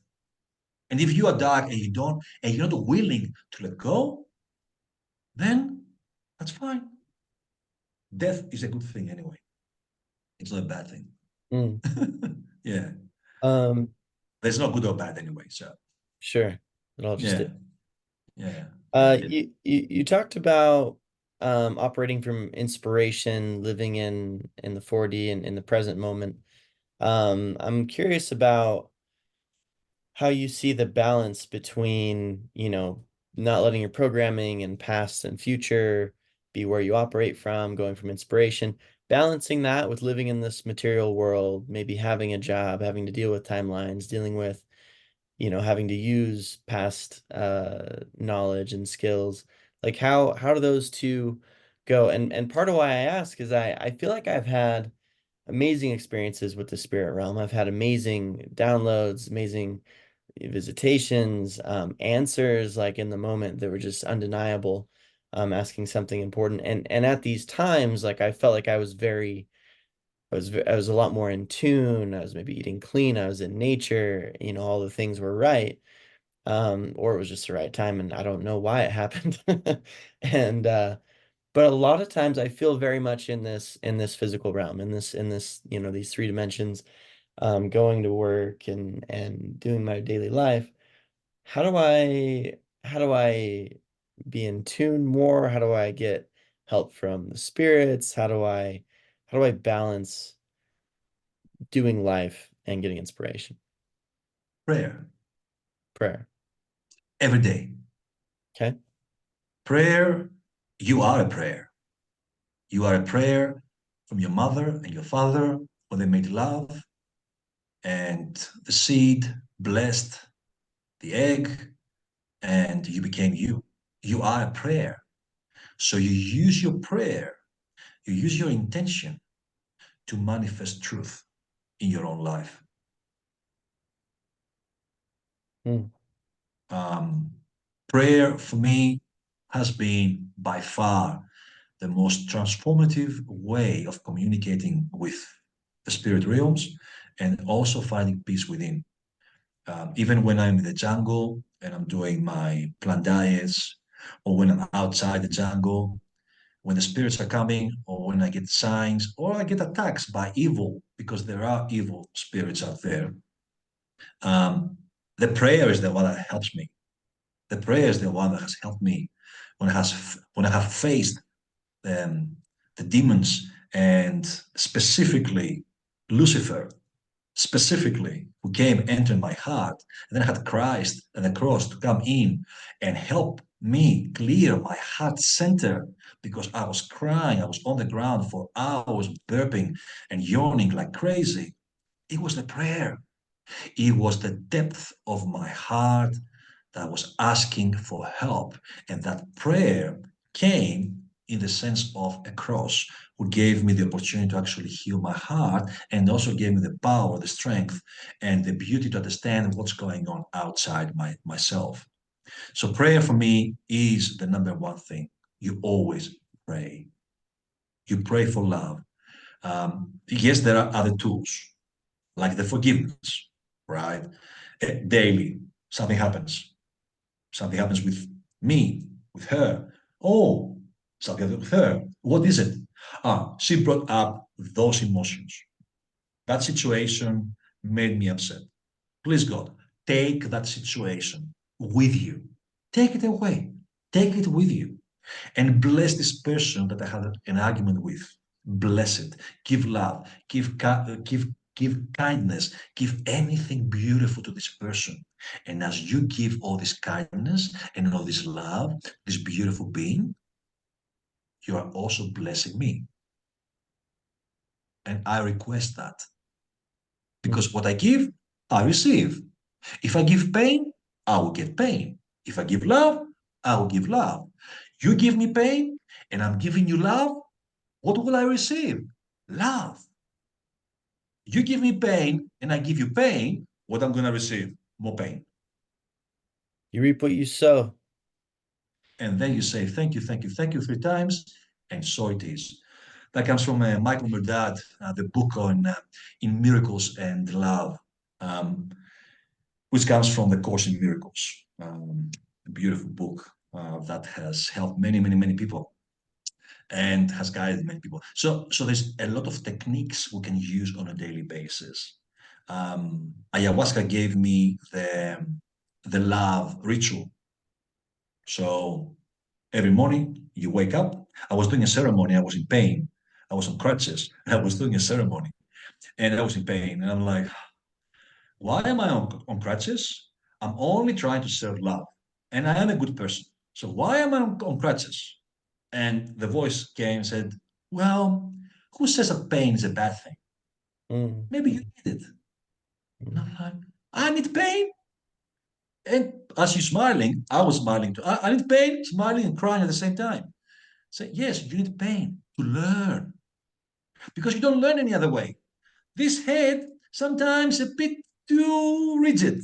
And if you are dark and you're not willing to let go, then that's fine. Death is a good thing anyway. It's not a bad thing. Mm. Yeah. Um, There's no good or bad anyway. So sure. It all just yeah, is. yeah, yeah. You talked about operating from inspiration, living in the 4D and in the present moment. I'm curious about how you see the balance between, not letting your programming and past and future be where you operate from, going from inspiration, balancing that with living in this material world, maybe having a job, having to deal with timelines, dealing with, having to use past knowledge and skills. Like how do those two go? And part of why I ask is I feel like I've had amazing experiences with the spirit realm. I've had amazing downloads, amazing visitations, answers like in the moment that were just undeniable, asking something important. And at these times, like I felt like I was a lot more in tune. I was maybe eating clean. I was in nature. All the things were right. Or it was just the right time, and I don't know why it happened. And but a lot of times I feel very much in this physical realm, in this, these three dimensions, going to work and doing my daily life. How do I be in tune more? How do I get help from the spirits? How do I balance doing life and getting inspiration? Prayer Prayer. every day. Okay. Prayer, you are a prayer. You are a prayer from your mother and your father when they made love, and the seed blessed the egg, and you became you. You are a prayer. So you use your prayer, you use your intention to manifest truth in your own life. Mm, Um, Prayer for me has been by far the most transformative way of communicating with the spirit realms and also finding peace within. Even when I'm in the jungle and I'm doing my plant diets, or when I'm outside the jungle, when the spirits are coming, or when I get signs, or I get attacks by evil, because there are evil spirits out there, um, the prayer is the one that helps me. The prayer is the one that has helped me when I have faced the demons, and specifically Lucifer, specifically, who came, entered my heart, and then I had Christ and the cross to come in and help me clear my heart center, because I was crying, I was on the ground for hours, burping and yawning like crazy. It was the prayer. It was the depth of my heart that was asking for help. And that prayer came in the sense of a cross, who gave me the opportunity to actually heal my heart, and also gave me the power, the strength, and the beauty to understand what's going on outside myself. So prayer for me is the number one thing. You always pray. You pray for love. Yes, there are other tools like the forgiveness, right? Daily, something happens. Something happens with me, with her. Oh, something happens with her. What is it? She brought up those emotions. That situation made me upset. Please, God, take that situation with you. Take it away. Take it with you. And bless this person that I had an argument with. Bless it. Give love. Give kindness. Give anything beautiful to this person. And as you give all this kindness and all this love, this beautiful being, you are also blessing me. And I request that, mm. because what I give, I receive. If I give pain, I will get pain. If I give love, I will give love. You give me pain, and I'm giving you love. What will I receive? Love. You give me pain, and I give you pain. What I'm going to receive? More pain. You reap what you sow. And then you say, thank you, thank you, thank you 3 times, and so it is. That comes from Michael Murdad, the book on in miracles and love, um, which comes from the Course in Miracles, a beautiful book that has helped many, many, many people. and has guided many people. So there's a lot of techniques we can use on a daily basis. Ayahuasca gave me the love ritual. So every morning you wake up. I was doing a ceremony. I was in pain. I was on crutches. I was doing a ceremony, and I was in pain. And I'm like, why am I on crutches? I'm only trying to serve love, and I am a good person. So why am I on crutches? And the voice came and said, well, who says that pain is a bad thing? Mm, Maybe you need it. And mm, I'm like, I need pain. And as you're smiling, I was smiling too. I need pain, smiling and crying at the same time. Say, yes, you need pain to learn because you don't learn any other way. This head sometimes a bit too rigid.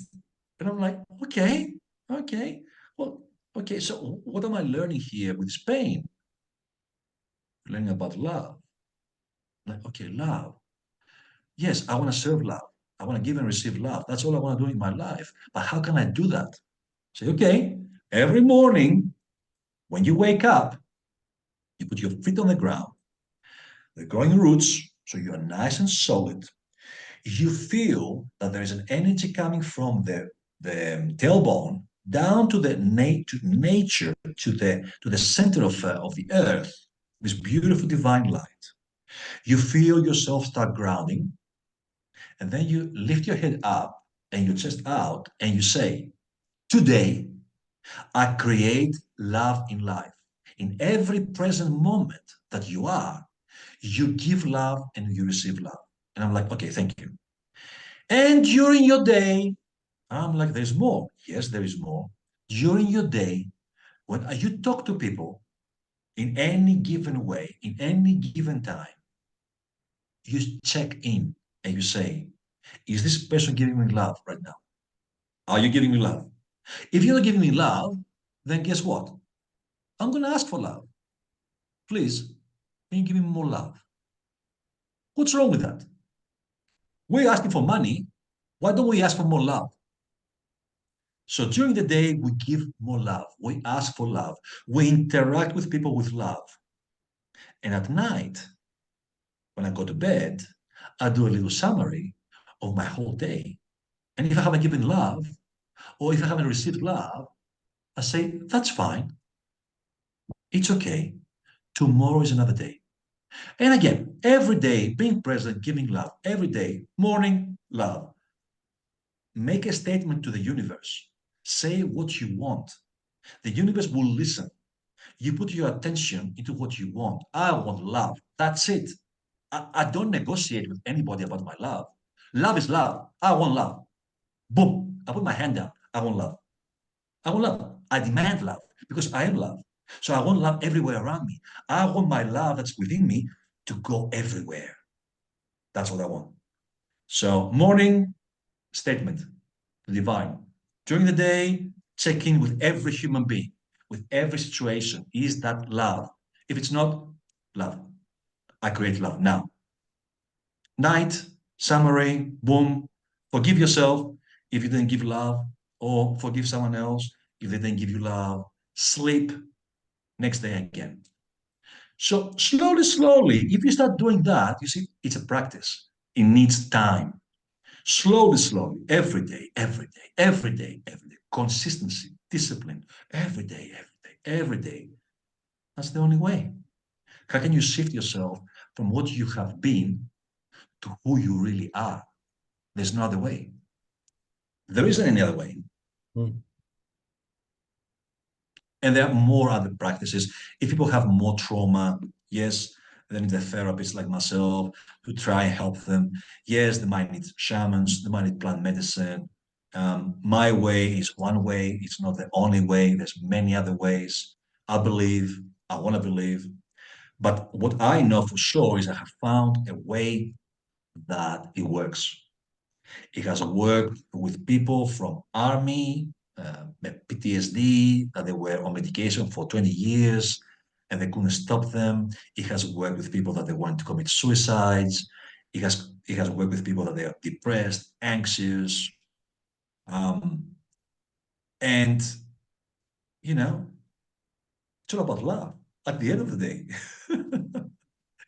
And I'm like, okay, okay. Well, okay, so what am I learning here with this pain? Learning about love. Like, okay, love. Yes, I want to serve love. I want to give and receive love. That's all I want to do in my life. But how can I do that? Say, okay, every morning when you wake up, you put your feet on the ground, they're growing roots, so you are nice and solid. You feel that there is an energy coming from the tailbone down to the to nature, to the center of the earth, this beautiful divine light. You feel yourself start grounding, and then you lift your head up and your chest out, and you say, today, I create love in life. In every present moment that you are, you give love and you receive love. And I'm like, okay, thank you. And during your day, I'm like, there's more. Yes, there is more. During your day, when you talk to people in any given way, in any given time, you check in and you say, is this person giving me love right now? Are you giving me love? If you're not giving me love, then guess what? I'm going to ask for love. Please, can you give me more love? What's wrong with that? We're asking for money. Why don't we ask for more love? So during the day, we give more love. We ask for love. We interact with people with love. And at night, when I go to bed, I do a little summary of my whole day. And if I haven't given love, or if I haven't received love, I say, that's fine. It's okay. Tomorrow is another day. And again, every day being present, giving love, every day, morning, love. Make a statement to the universe. Say what you want. The universe will listen. You put your attention into what you want. I want love. That's it. I don't negotiate with anybody about my love. Love is love. I want love. Boom. I put my hand down. I want love. I want love. I demand love because I am love. So I want love everywhere around me. I want my love that's within me to go everywhere. That's what I want. So morning statement, the divine. During the day, check in with every human being, with every situation. Is that love? If it's not, love. I create love now. Night, summary, boom. Forgive yourself if you didn't give love, or forgive someone else if they didn't give you love. Sleep, next day again. So slowly, slowly, if you start doing that, you see, it's a practice. It needs time. Slowly, slowly, every day, every day, every day, every day. Consistency, discipline, every day, every day, every day. That's the only way. How can you shift yourself from what you have been to who you really are? There's no other way. There isn't any other way. mm, And there are more other practices. If people have more trauma, yes, they need a therapist like myself to try and help them. Yes, they might need shamans, they might need plant medicine. My way is one way, it's not the only way. There's many other ways. I believe, I want to believe. But what I know for sure is I have found a way that it works. It has worked with people from army, PTSD, that they were on medication for 20 years and they couldn't stop them. It has worked with people that they want to commit suicides. It has worked with people that they are depressed, anxious, and you know, it's all about love. At the end of the day,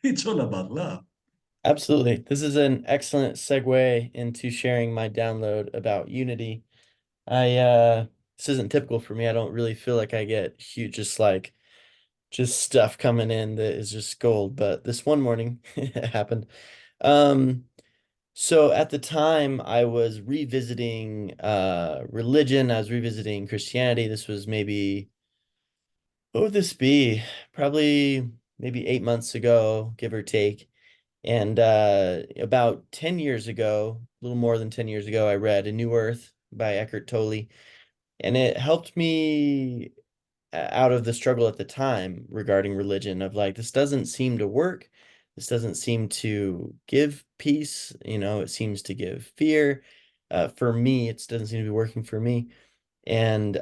it's all about love. Absolutely. This is an excellent segue into sharing my download about Unity. I this isn't typical for me. I don't really feel like I get huge just stuff coming in that is just gold, but this one morning it happened. Um so at the time I was revisiting religion, I was revisiting Christianity. This was maybe what would this be? Probably maybe 8 months ago, give or take. And about 10 years ago, a little more than 10 years ago, I read A New Earth by Eckhart Tolle, and it helped me out of the struggle at the time regarding religion of like, this doesn't seem to work. This doesn't seem to give peace. It seems to give fear. For me, it doesn't seem to be working for me. And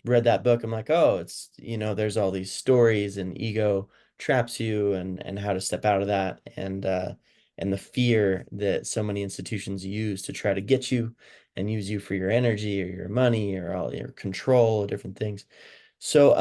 read that book. I'm like, oh, there's all these stories and ego traps you and how to step out of that and the fear that so many institutions use to try to get you and use you for your energy or your money or all your control, different things. So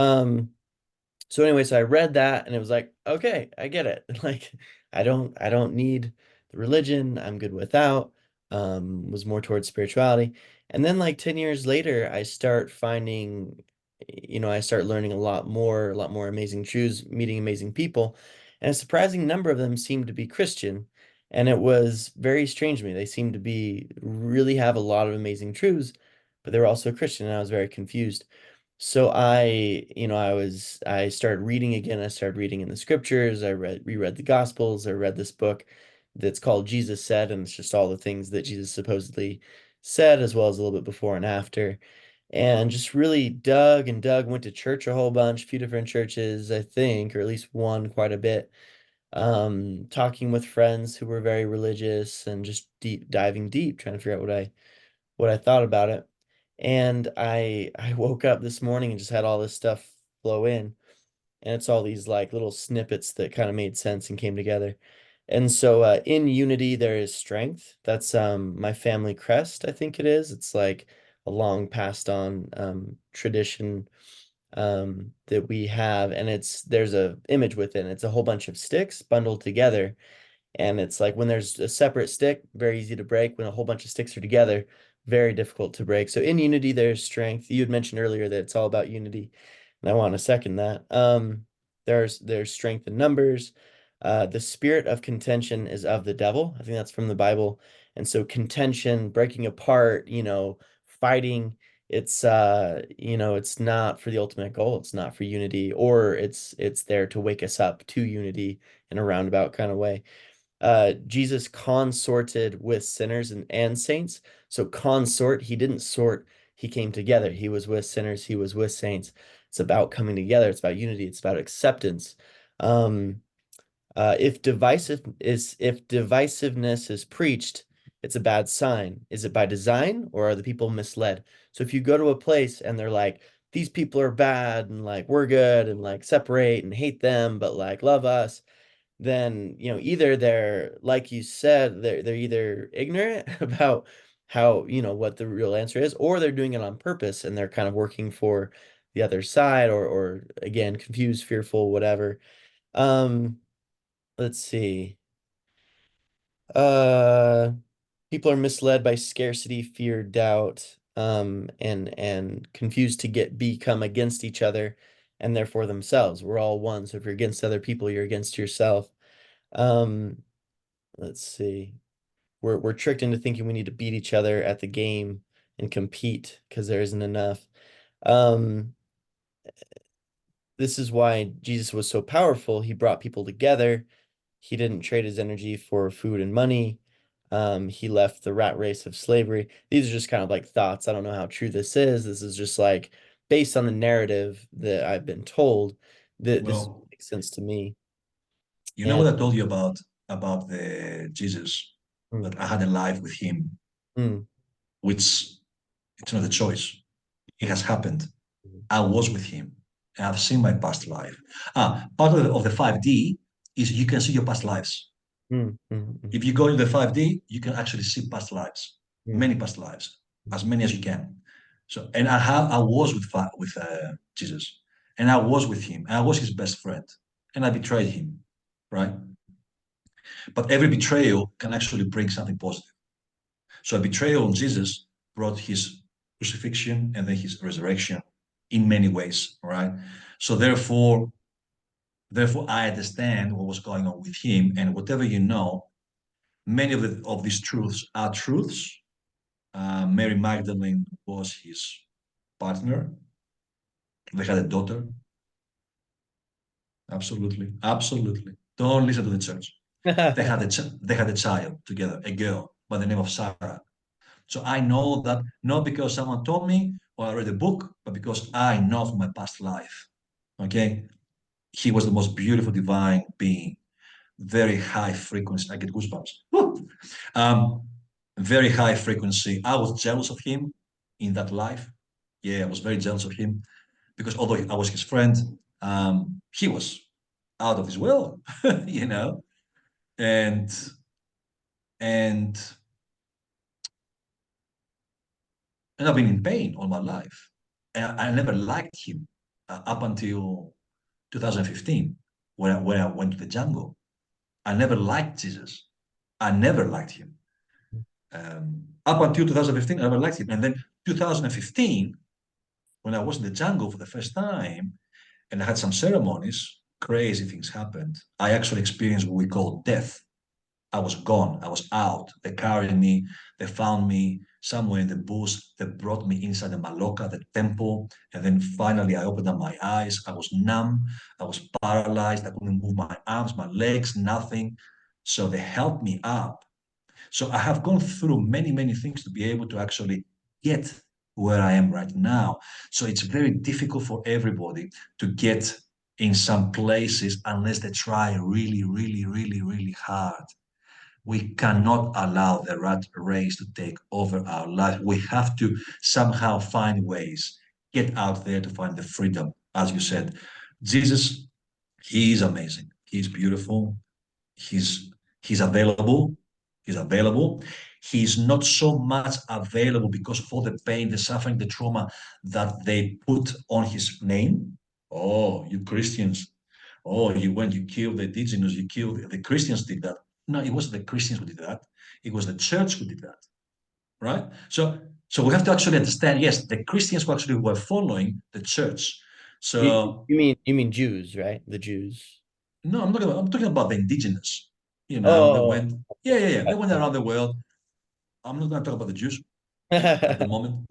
anyway, so I read that and it was like, okay, I get it. Like I don't need the religion. I'm good without. Was more towards spirituality. And then like 10 years later, I start finding, I start learning a lot more amazing truths, meeting amazing people. And a surprising number of them seemed to be Christian. And it was very strange to me. They seemed to be really have a lot of amazing truths, but they were also Christian, and I was very confused. So I started reading again. I started reading in the scriptures. Reread the Gospels. I read this book that's called Jesus Said, and it's just all the things that Jesus supposedly said, as well as a little bit before and after. And just really dug and dug, went to church a whole bunch, a few different churches, I think, or at least one quite a bit. Talking with friends who were very religious and just diving deep, trying to figure out what I thought about it. And I woke up this morning and just had all this stuff flow in. And it's all these like little snippets that kind of made sense and came together. And so in unity there is strength. That's my family crest, I think it is. It's like a long passed on tradition that we have, and there's a image within. It's a whole bunch of sticks bundled together, and it's like when there's a separate stick, very easy to break. When a whole bunch of sticks are together, very difficult to break. So in unity, there's strength. You had mentioned earlier that it's all about unity, and I want to second that. There's strength in numbers. The spirit of contention is of the devil. I think that's from the Bible. And so contention, breaking apart, fighting, it's not for the ultimate goal. It's not for unity, or it's there to wake us up to unity in a roundabout kind of way. Jesus consorted with sinners and saints. So consort, he didn't sort, he came together. He was with sinners, he was with saints. It's about coming together, it's about unity, it's about acceptance. Um, if divisiveness is preached, it's a bad sign. Is it by design or are the people misled? So if you go to a place and they're like, these people are bad and like we're good and like separate and hate them, but like love us, then either they're like you said they're either ignorant about how what the real answer is, or they're doing it on purpose and they're kind of working for the other side, or again confused, fearful, whatever. um let's see. uh People are misled by scarcity, fear, doubt, and confused to become against each other and therefore themselves. We're all one, so if you're against other people, you're against yourself. um Let's see. We're tricked into thinking we need to beat each other at the game and compete because there isn't enough. Um, this is why Jesus was so powerful. He brought people together. He didn't trade his energy for food and money. He left the rat race of slavery. These are just kind of like thoughts. I don't know how true this is. This is just like based on the narrative that I've been told that this Well, makes sense to me. you know And what I told you about the Jesus, mm, that I had a life with him, mm, which it's not a choice. It has happened. mm, I was with him. And I've seen my past life. Part of the 5D is you can see your past lives. mm, mm, mm, If you go into the 5D, you can actually see past lives, mm, many past lives, as many as you can. So, and I was with Jesus, and I was with him. I was his best friend, and I betrayed him, right? But every betrayal can actually bring something positive. So a betrayal on Jesus brought his crucifixion and then his resurrection in many ways, right? So therefore, I understand what was going on with him, and whatever you know, many of these truths are truths. Mary Magdalene was his partner. They had a daughter. Absolutely, absolutely. Don't listen to the church. They had a child together, a girl by the name of Sarah. So I know that not because someone told me or I read a book, but because I know from my past life. Okay, he was the most beautiful divine being, very high frequency. I get goosebumps. Woo! Um, Very high frequency. I was jealous of him in that life. Yeah, I was very jealous of him because although I was his friend, he was out of his will, you know, and and and I've been in pain all my life. And I never liked him up until 2015 when I went to the jungle. I never liked Jesus. I never liked him. Up until 2015, I never liked him. And then 2015, when I was in the jungle for the first time and I had some ceremonies, crazy things happened. I actually experienced what we call death. I was gone. I was out. They carried me. They found me somewhere in the bush. They brought me inside the Maloka, the temple. And then finally, I opened up my eyes. I was numb. I was paralyzed. I couldn't move my arms, my legs, nothing. So they helped me up. So I have gone through many, many things to be able to actually get where I am right now. So it's very difficult for everybody to get in some places unless they try really, really, really, really hard. We cannot allow the rat race to take over our life. We have to somehow find ways, get out there to find the freedom. As you said, Jesus, he is amazing. He's beautiful. He's he's available. He's available. He's not so much available because of all the pain, the suffering, the trauma that they put on his name. Oh, you Christians. Oh, you went, you killed the indigenous, you killed the Christians did that. No, it wasn't the Christians who did that. It was the church who did that. Right? So we have to actually understand, yes, the Christians who actually were following the church. You, So you mean Jews, right? The Jews. no, I'm talking about the indigenous. You know, they Oh. went, yeah, yeah, yeah. They went around the world. I'm not going to talk about the Jews at the moment.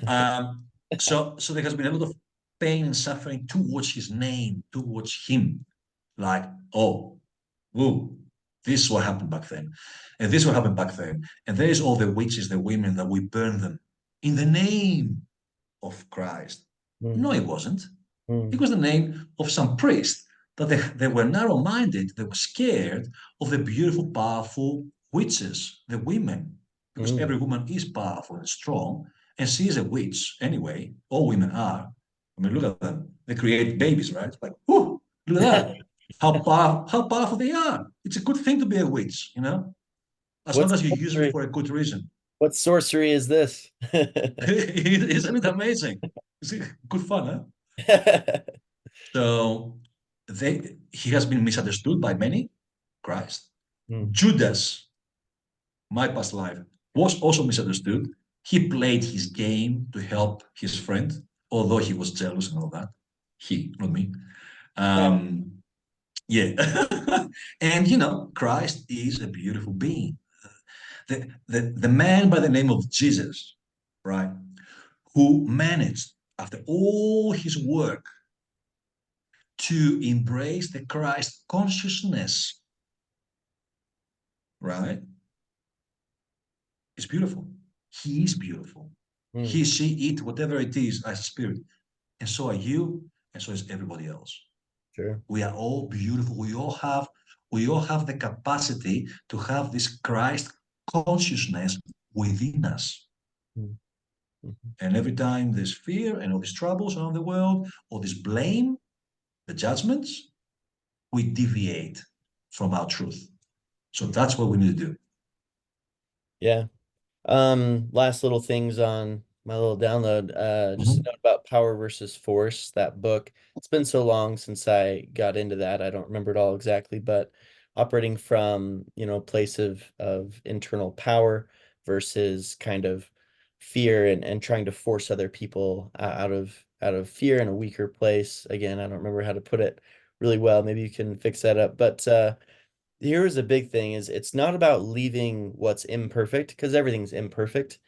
Um, so there has been a lot of pain and suffering towards his name, towards him. Like, oh, woo, this is what happened back then. And this is what happened back then. And there is all the witches, the women that we burn them in the name of Christ. Mm, No, it wasn't. It mm, was the name of some priest that they were narrow-minded, they were scared of the beautiful, powerful witches, the women, because mm. every woman is powerful and strong, and she is a witch anyway. All women are. I mean, look at them. They create babies, right? It's like, whoo, look at that. How powerful they are. It's a good thing to be a witch, you know, as long What as you use it sorcery? for a good reason. What sorcery is this? Isn't it amazing? It's good fun, huh? So he has been misunderstood by many. Christ. Mm, Judas, my past life, was also misunderstood. He played his game to help his friend, although he was jealous and all that. He, not me. Um, yeah. And Christ is a beautiful being. The man by the name of Jesus, right, who managed, after all his work, to embrace the Christ consciousness, right? It's beautiful. He is beautiful. mm, He, she, it, whatever it is, as spirit. And so are you, and so is everybody else. sure. We are all beautiful. We all have the capacity to have this Christ consciousness within us. Mm, mhm, And every time there's fear and all these troubles around the world, all this blame, the judgments, we deviate from our truth. So mm. that's what we need to do. Yeah. Last little things on My little download. Just a Mhm. note about Power versus Force, that book. It's been so long since I got into that. I don't remember it all exactly, but operating from, a place of internal power versus kind of fear and trying to force other people out of fear in a weaker place. Again, I don't remember how to put it really well. Maybe you can fix that up. But here's a big thing is it's not about leaving what's imperfect because everything's imperfect.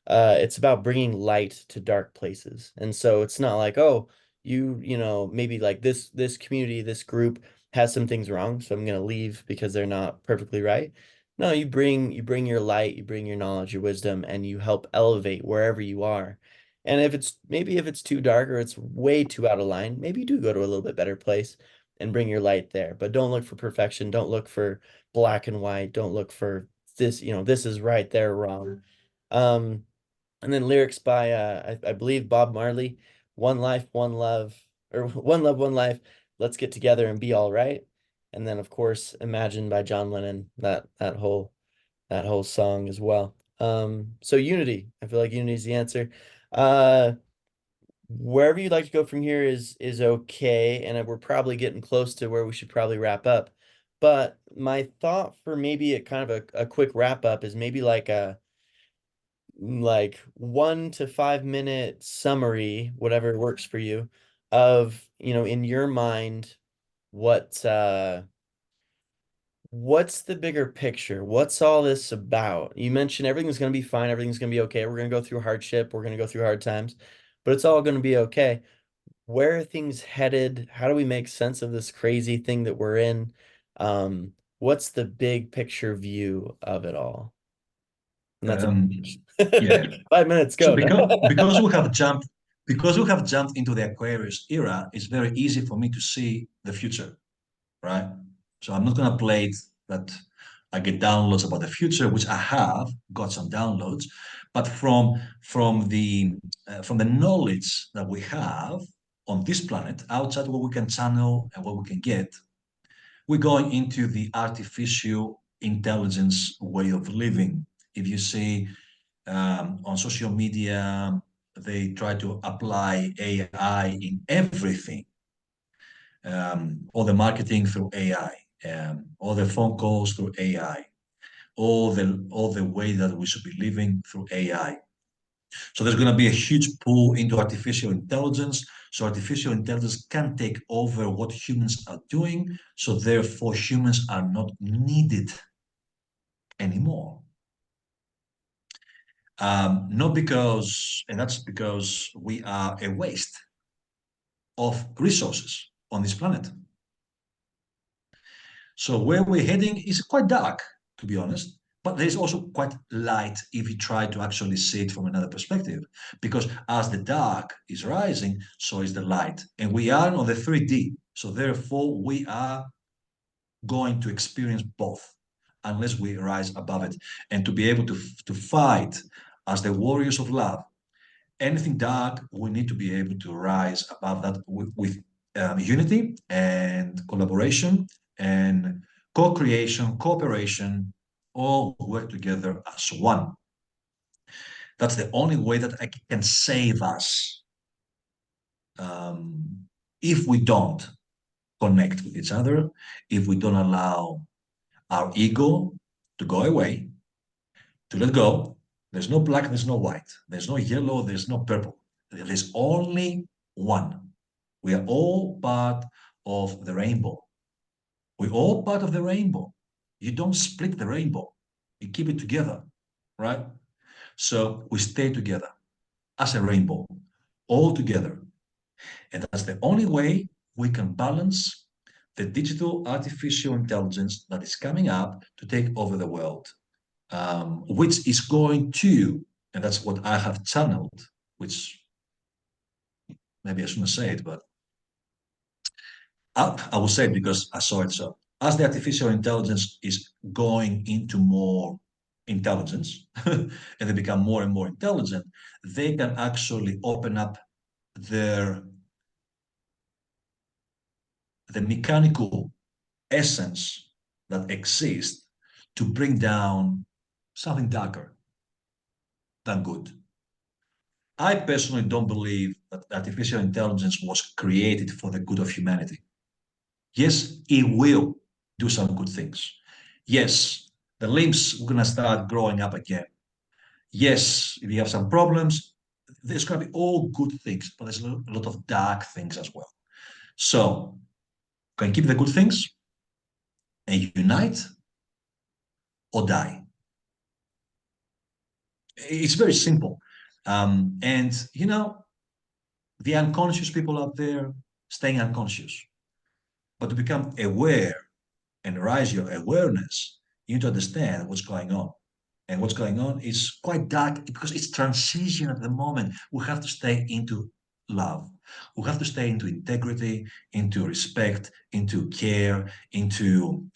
It's about bringing light to dark places. And so it's not like, oh, maybe like this community, this group has some things wrong, so I'm going to leave because they're not perfectly right. No, you bring your light, you bring your knowledge, your wisdom, and you help elevate wherever you are. And if it's too dark or it's way too out of line, maybe you do go to a little bit better place and bring your light there. But don't look for perfection. Don't look for black and white. Don't look for this, this is right, they're wrong. Um, and then lyrics by I believe Bob Marley, One Life, One Love, or One Love, One Life, Let's Get Together and Be All Right. And then of course Imagine by John Lennon, that whole song as well. So unity. I feel like unity is the answer. Uh Wherever you'd like to go from here is okay, and we're probably getting close to where we should probably wrap up. But my thought for maybe a kind of a quick wrap up is maybe like 1 to 5 minute summary, whatever works for you, of, in your mind, what what's the bigger picture? What's all this about? You mentioned everything's gonna be fine, everything's gonna be okay. We're gonna go through hardship, we're gonna go through hard times, but it's all gonna be okay. Where are things headed? How do we make sense of this crazy thing that we're in? What's the big picture view of it all? And that's Um, yeah. 5 minutes, So go. because we have jumped into the Aquarius era, it's very easy for me to see the future, right? So I'm not gonna play it that I get downloads about the future, which I have got some downloads, but from the knowledge that we have on this planet, outside what we can channel and what we can get, we're going into the artificial intelligence way of living. If you see on social media, they try to apply AI in everything, all the marketing through AI, all the phone calls through AI, all the way that we should be living through AI. So there's going to be a huge pull into artificial intelligence. So artificial intelligence can take over what humans are doing. So therefore, humans are not needed anymore. Not because, and that's because we are a waste of resources on this planet. So where we're heading is quite dark, to be honest, but there's also quite light if you try to actually see it from another perspective. Because as the dark is rising, so is the light. And we are on the 3D. So therefore, we are going to experience both unless we rise above it. And to be able to fight as the warriors of love, anything dark, we need to be able to rise above that with unity and collaboration and co-creation, cooperation, all work together as one. That's the only way that I can save us. If we don't connect with each other, if we don't allow our ego to go away, to let go, there's no black, there's no white, there's no yellow, there's no purple. There's only one. We are all part of the rainbow. We're all part of the rainbow. You don't split the rainbow, you keep it together, right? So we stay together as a rainbow, all together. And that's the only way we can balance the digital artificial intelligence that is coming up to take over the world, which is going to, and that's what I have channeled, which maybe I shouldn't say it, but I will say it because I saw it. So, as the artificial intelligence is going into more intelligence and they become more and more intelligent, they can actually open up their the mechanical essence that exists to bring down something darker than good. I personally don't believe that artificial intelligence was created for the good of humanity. Yes, it will do some good things. Yes, the limbs are going to start growing up again. Yes, if you have some problems, there's going to be all good things, but there's a lot of dark things as well. So, can keep the good things and unite or die. It's very simple. And, the unconscious people out there staying unconscious, but to become aware and raise your awareness, you need to understand what's going on. And what's going on is quite dark because it's transition at the moment. We have to stay into love. We have to stay into integrity, into respect, into care, into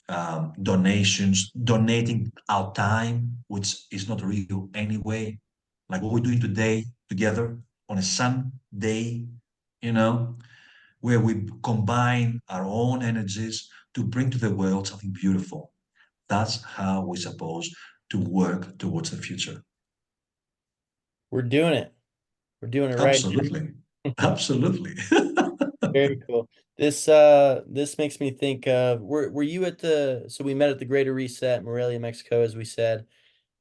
donations, donating our time, which is not real anyway. Like what we're doing today together on a Sunday, you know, where we combine our own energies to bring to the world something beautiful. That's how we're supposed to work towards the future. We're doing it. We're doing it right. Absolutely. Absolutely. Very cool. This makes me think of were you at the so we met at the Greater Reset, Morelia, Mexico, as we said.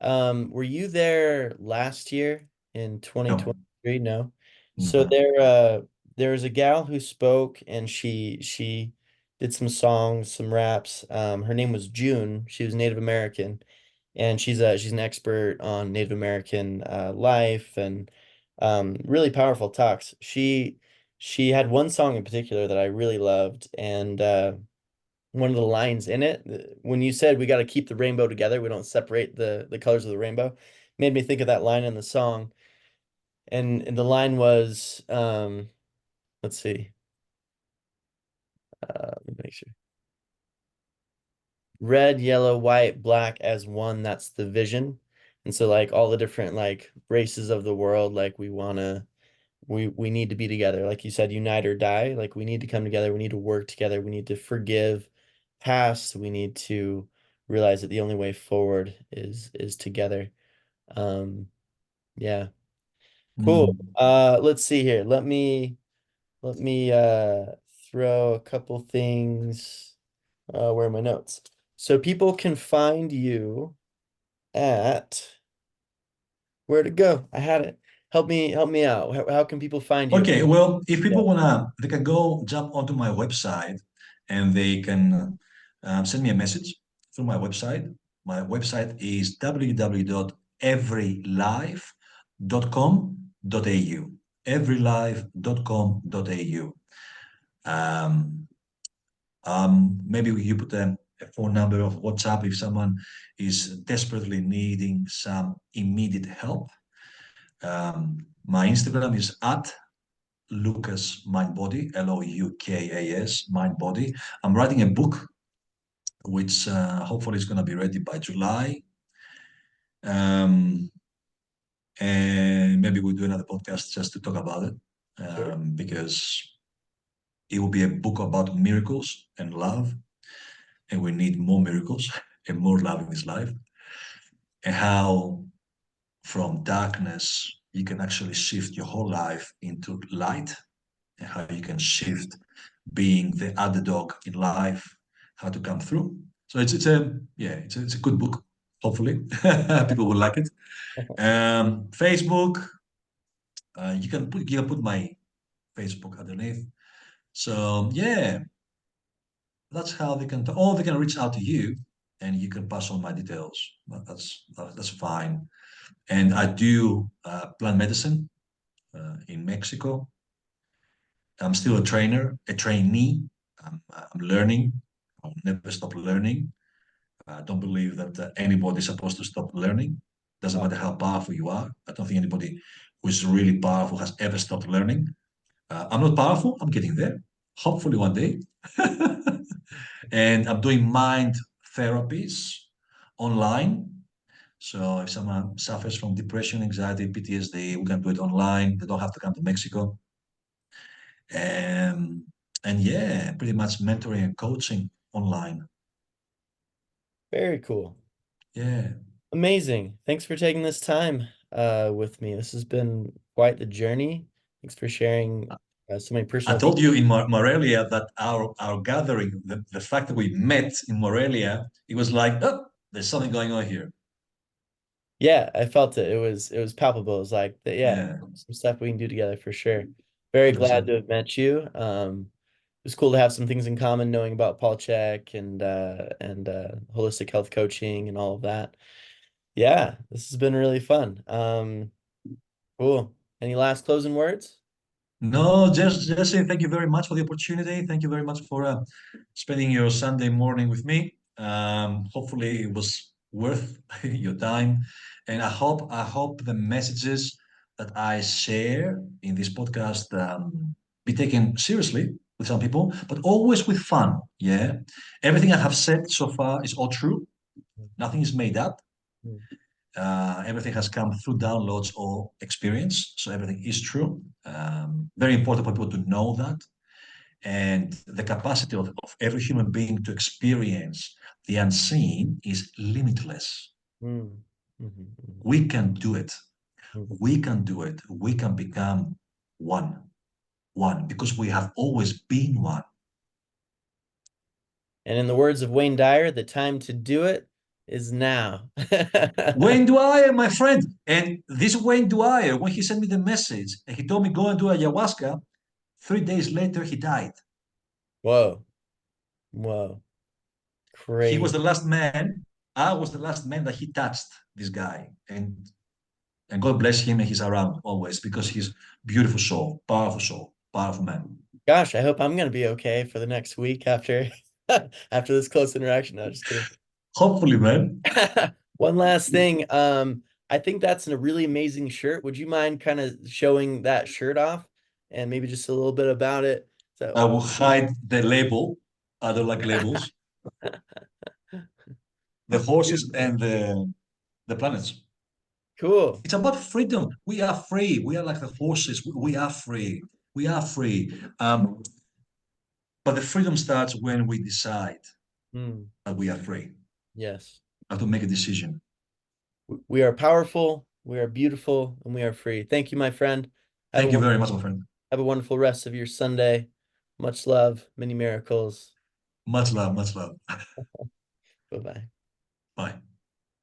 Were you there last year in No. 2023? No. So Mhm. there was a gal who spoke and she did some songs, some raps. Her name was June. She was Native American and she's an expert on Native American life and really powerful talks. She had one song in particular that I really loved and one of the lines in it when you said we got to keep the rainbow together, we don't separate the colors of the rainbow, made me think of that line in the song. And the line was let's see, let me make sure. Red, yellow, white, black as one, that's the vision. And so like all the different like races of the world, like we need to be together. Like you said, unite or die. Like we need to come together, we need to work together, we need to forgive past, we need to realize that the only way forward is together. Um yeah. Cool. Mhm. Let's see here. Let me throw a couple things. Where are my notes? So people can find you at where to go. I had it. Help me out. How can people find you if Okay, they well, if yeah, people wanna, they can go jump onto my website and they can send me a message through my website. My website is www.everylife.com.au. Everylife.com.au. Um, Maybe you put a phone number of WhatsApp if someone is desperately needing some immediate help. My Instagram is at loukasmindbody, Loukas mindbody. I'm writing a book which hopefully is going to be ready by July. Um, and maybe we'll do another podcast just to talk about it sure. because it will be a book about miracles and love, and we need more miracles and more love in this life, and how from darkness you can actually shift your whole life into light, and how you can shift being the underdog in life, how to come through. So it's a yeah, it's a good book. Hopefully, people will like it. Facebook, you can put my Facebook underneath. So yeah, that's how they can, or they can reach out to you, and you can pass on my details. That's fine. And I do plant medicine in Mexico. I'm still a trainer, a trainee. I'm learning. I'll never stop learning. I don't believe that anybody's supposed to stop learning. Doesn't Wow. matter how powerful you are. I don't think anybody who's really powerful has ever stopped learning. I'm not powerful. I'm getting there. Hopefully one day. And I'm doing mind therapies online. So if someone suffers from depression, anxiety, PTSD, we can do it online. They don't have to come to Mexico. Um, and yeah, pretty much mentoring and coaching online. Very cool. Yeah. Amazing. Thanks for taking this time. with me. This has been quite the journey. Thanks for sharing so many I personal told details. you in Morelia that our gathering, the fact that we met in Morelia, it was like, oh, there's something going on here. Yeah, I felt it. It was palpable. It was like that, yeah, Yeah, some stuff we can do together for sure. Very glad 100%. to have met you. It was cool to have some things in common, knowing about Paul Chek and holistic health coaching and all of that. Yeah, this has been really fun. Cool. Any last closing words? No, just say thank you very much for the opportunity. Thank you very much for spending your Sunday morning with me. Hopefully, it was worth your time, and I hope the messages that I share in this podcast be taken seriously with some people, but always with fun. Yeah, everything I have said so far is all true. Nothing is made up. Mm, Everything has come through downloads or experience, so everything is true. Very important for people to know that. And the capacity of every human being to experience the unseen is limitless. mm, mhm, mhm, We can do it. mhm. We can do it. We can become one, one, because we have always been one. And in the words of Wayne Dyer, the time to do it is now. Wayne Dwyer, my friend, and this Wayne Dwyer, when he sent me the message and he told me go and do ayahuasca, 3 days later he died. Whoa, whoa, He was crazy. the last man. I was the last man that he touched, this guy. And God bless him and he's around always because he's beautiful soul, powerful man. Gosh, I hope I'm gonna be okay for the next week after after this close interaction. No, just kidding. Hopefully, man. One last thing. I think that's a really amazing shirt. Would you mind kind of showing that shirt off and maybe just a little bit about it? I So will hide the label. I don't like labels. The horses and the planets. cool. It's about freedom. We are free. We are like the horses. We are free. We are free. But the freedom starts when we decide Hmm. that we are free. Yes. Have to make a decision. We are powerful, we are beautiful, and we are free. Thank you, my friend. Have a Thank you won- very much, my friend. have a wonderful rest of your Sunday. Much love, many miracles. Much love, much love. Bye-bye. Bye.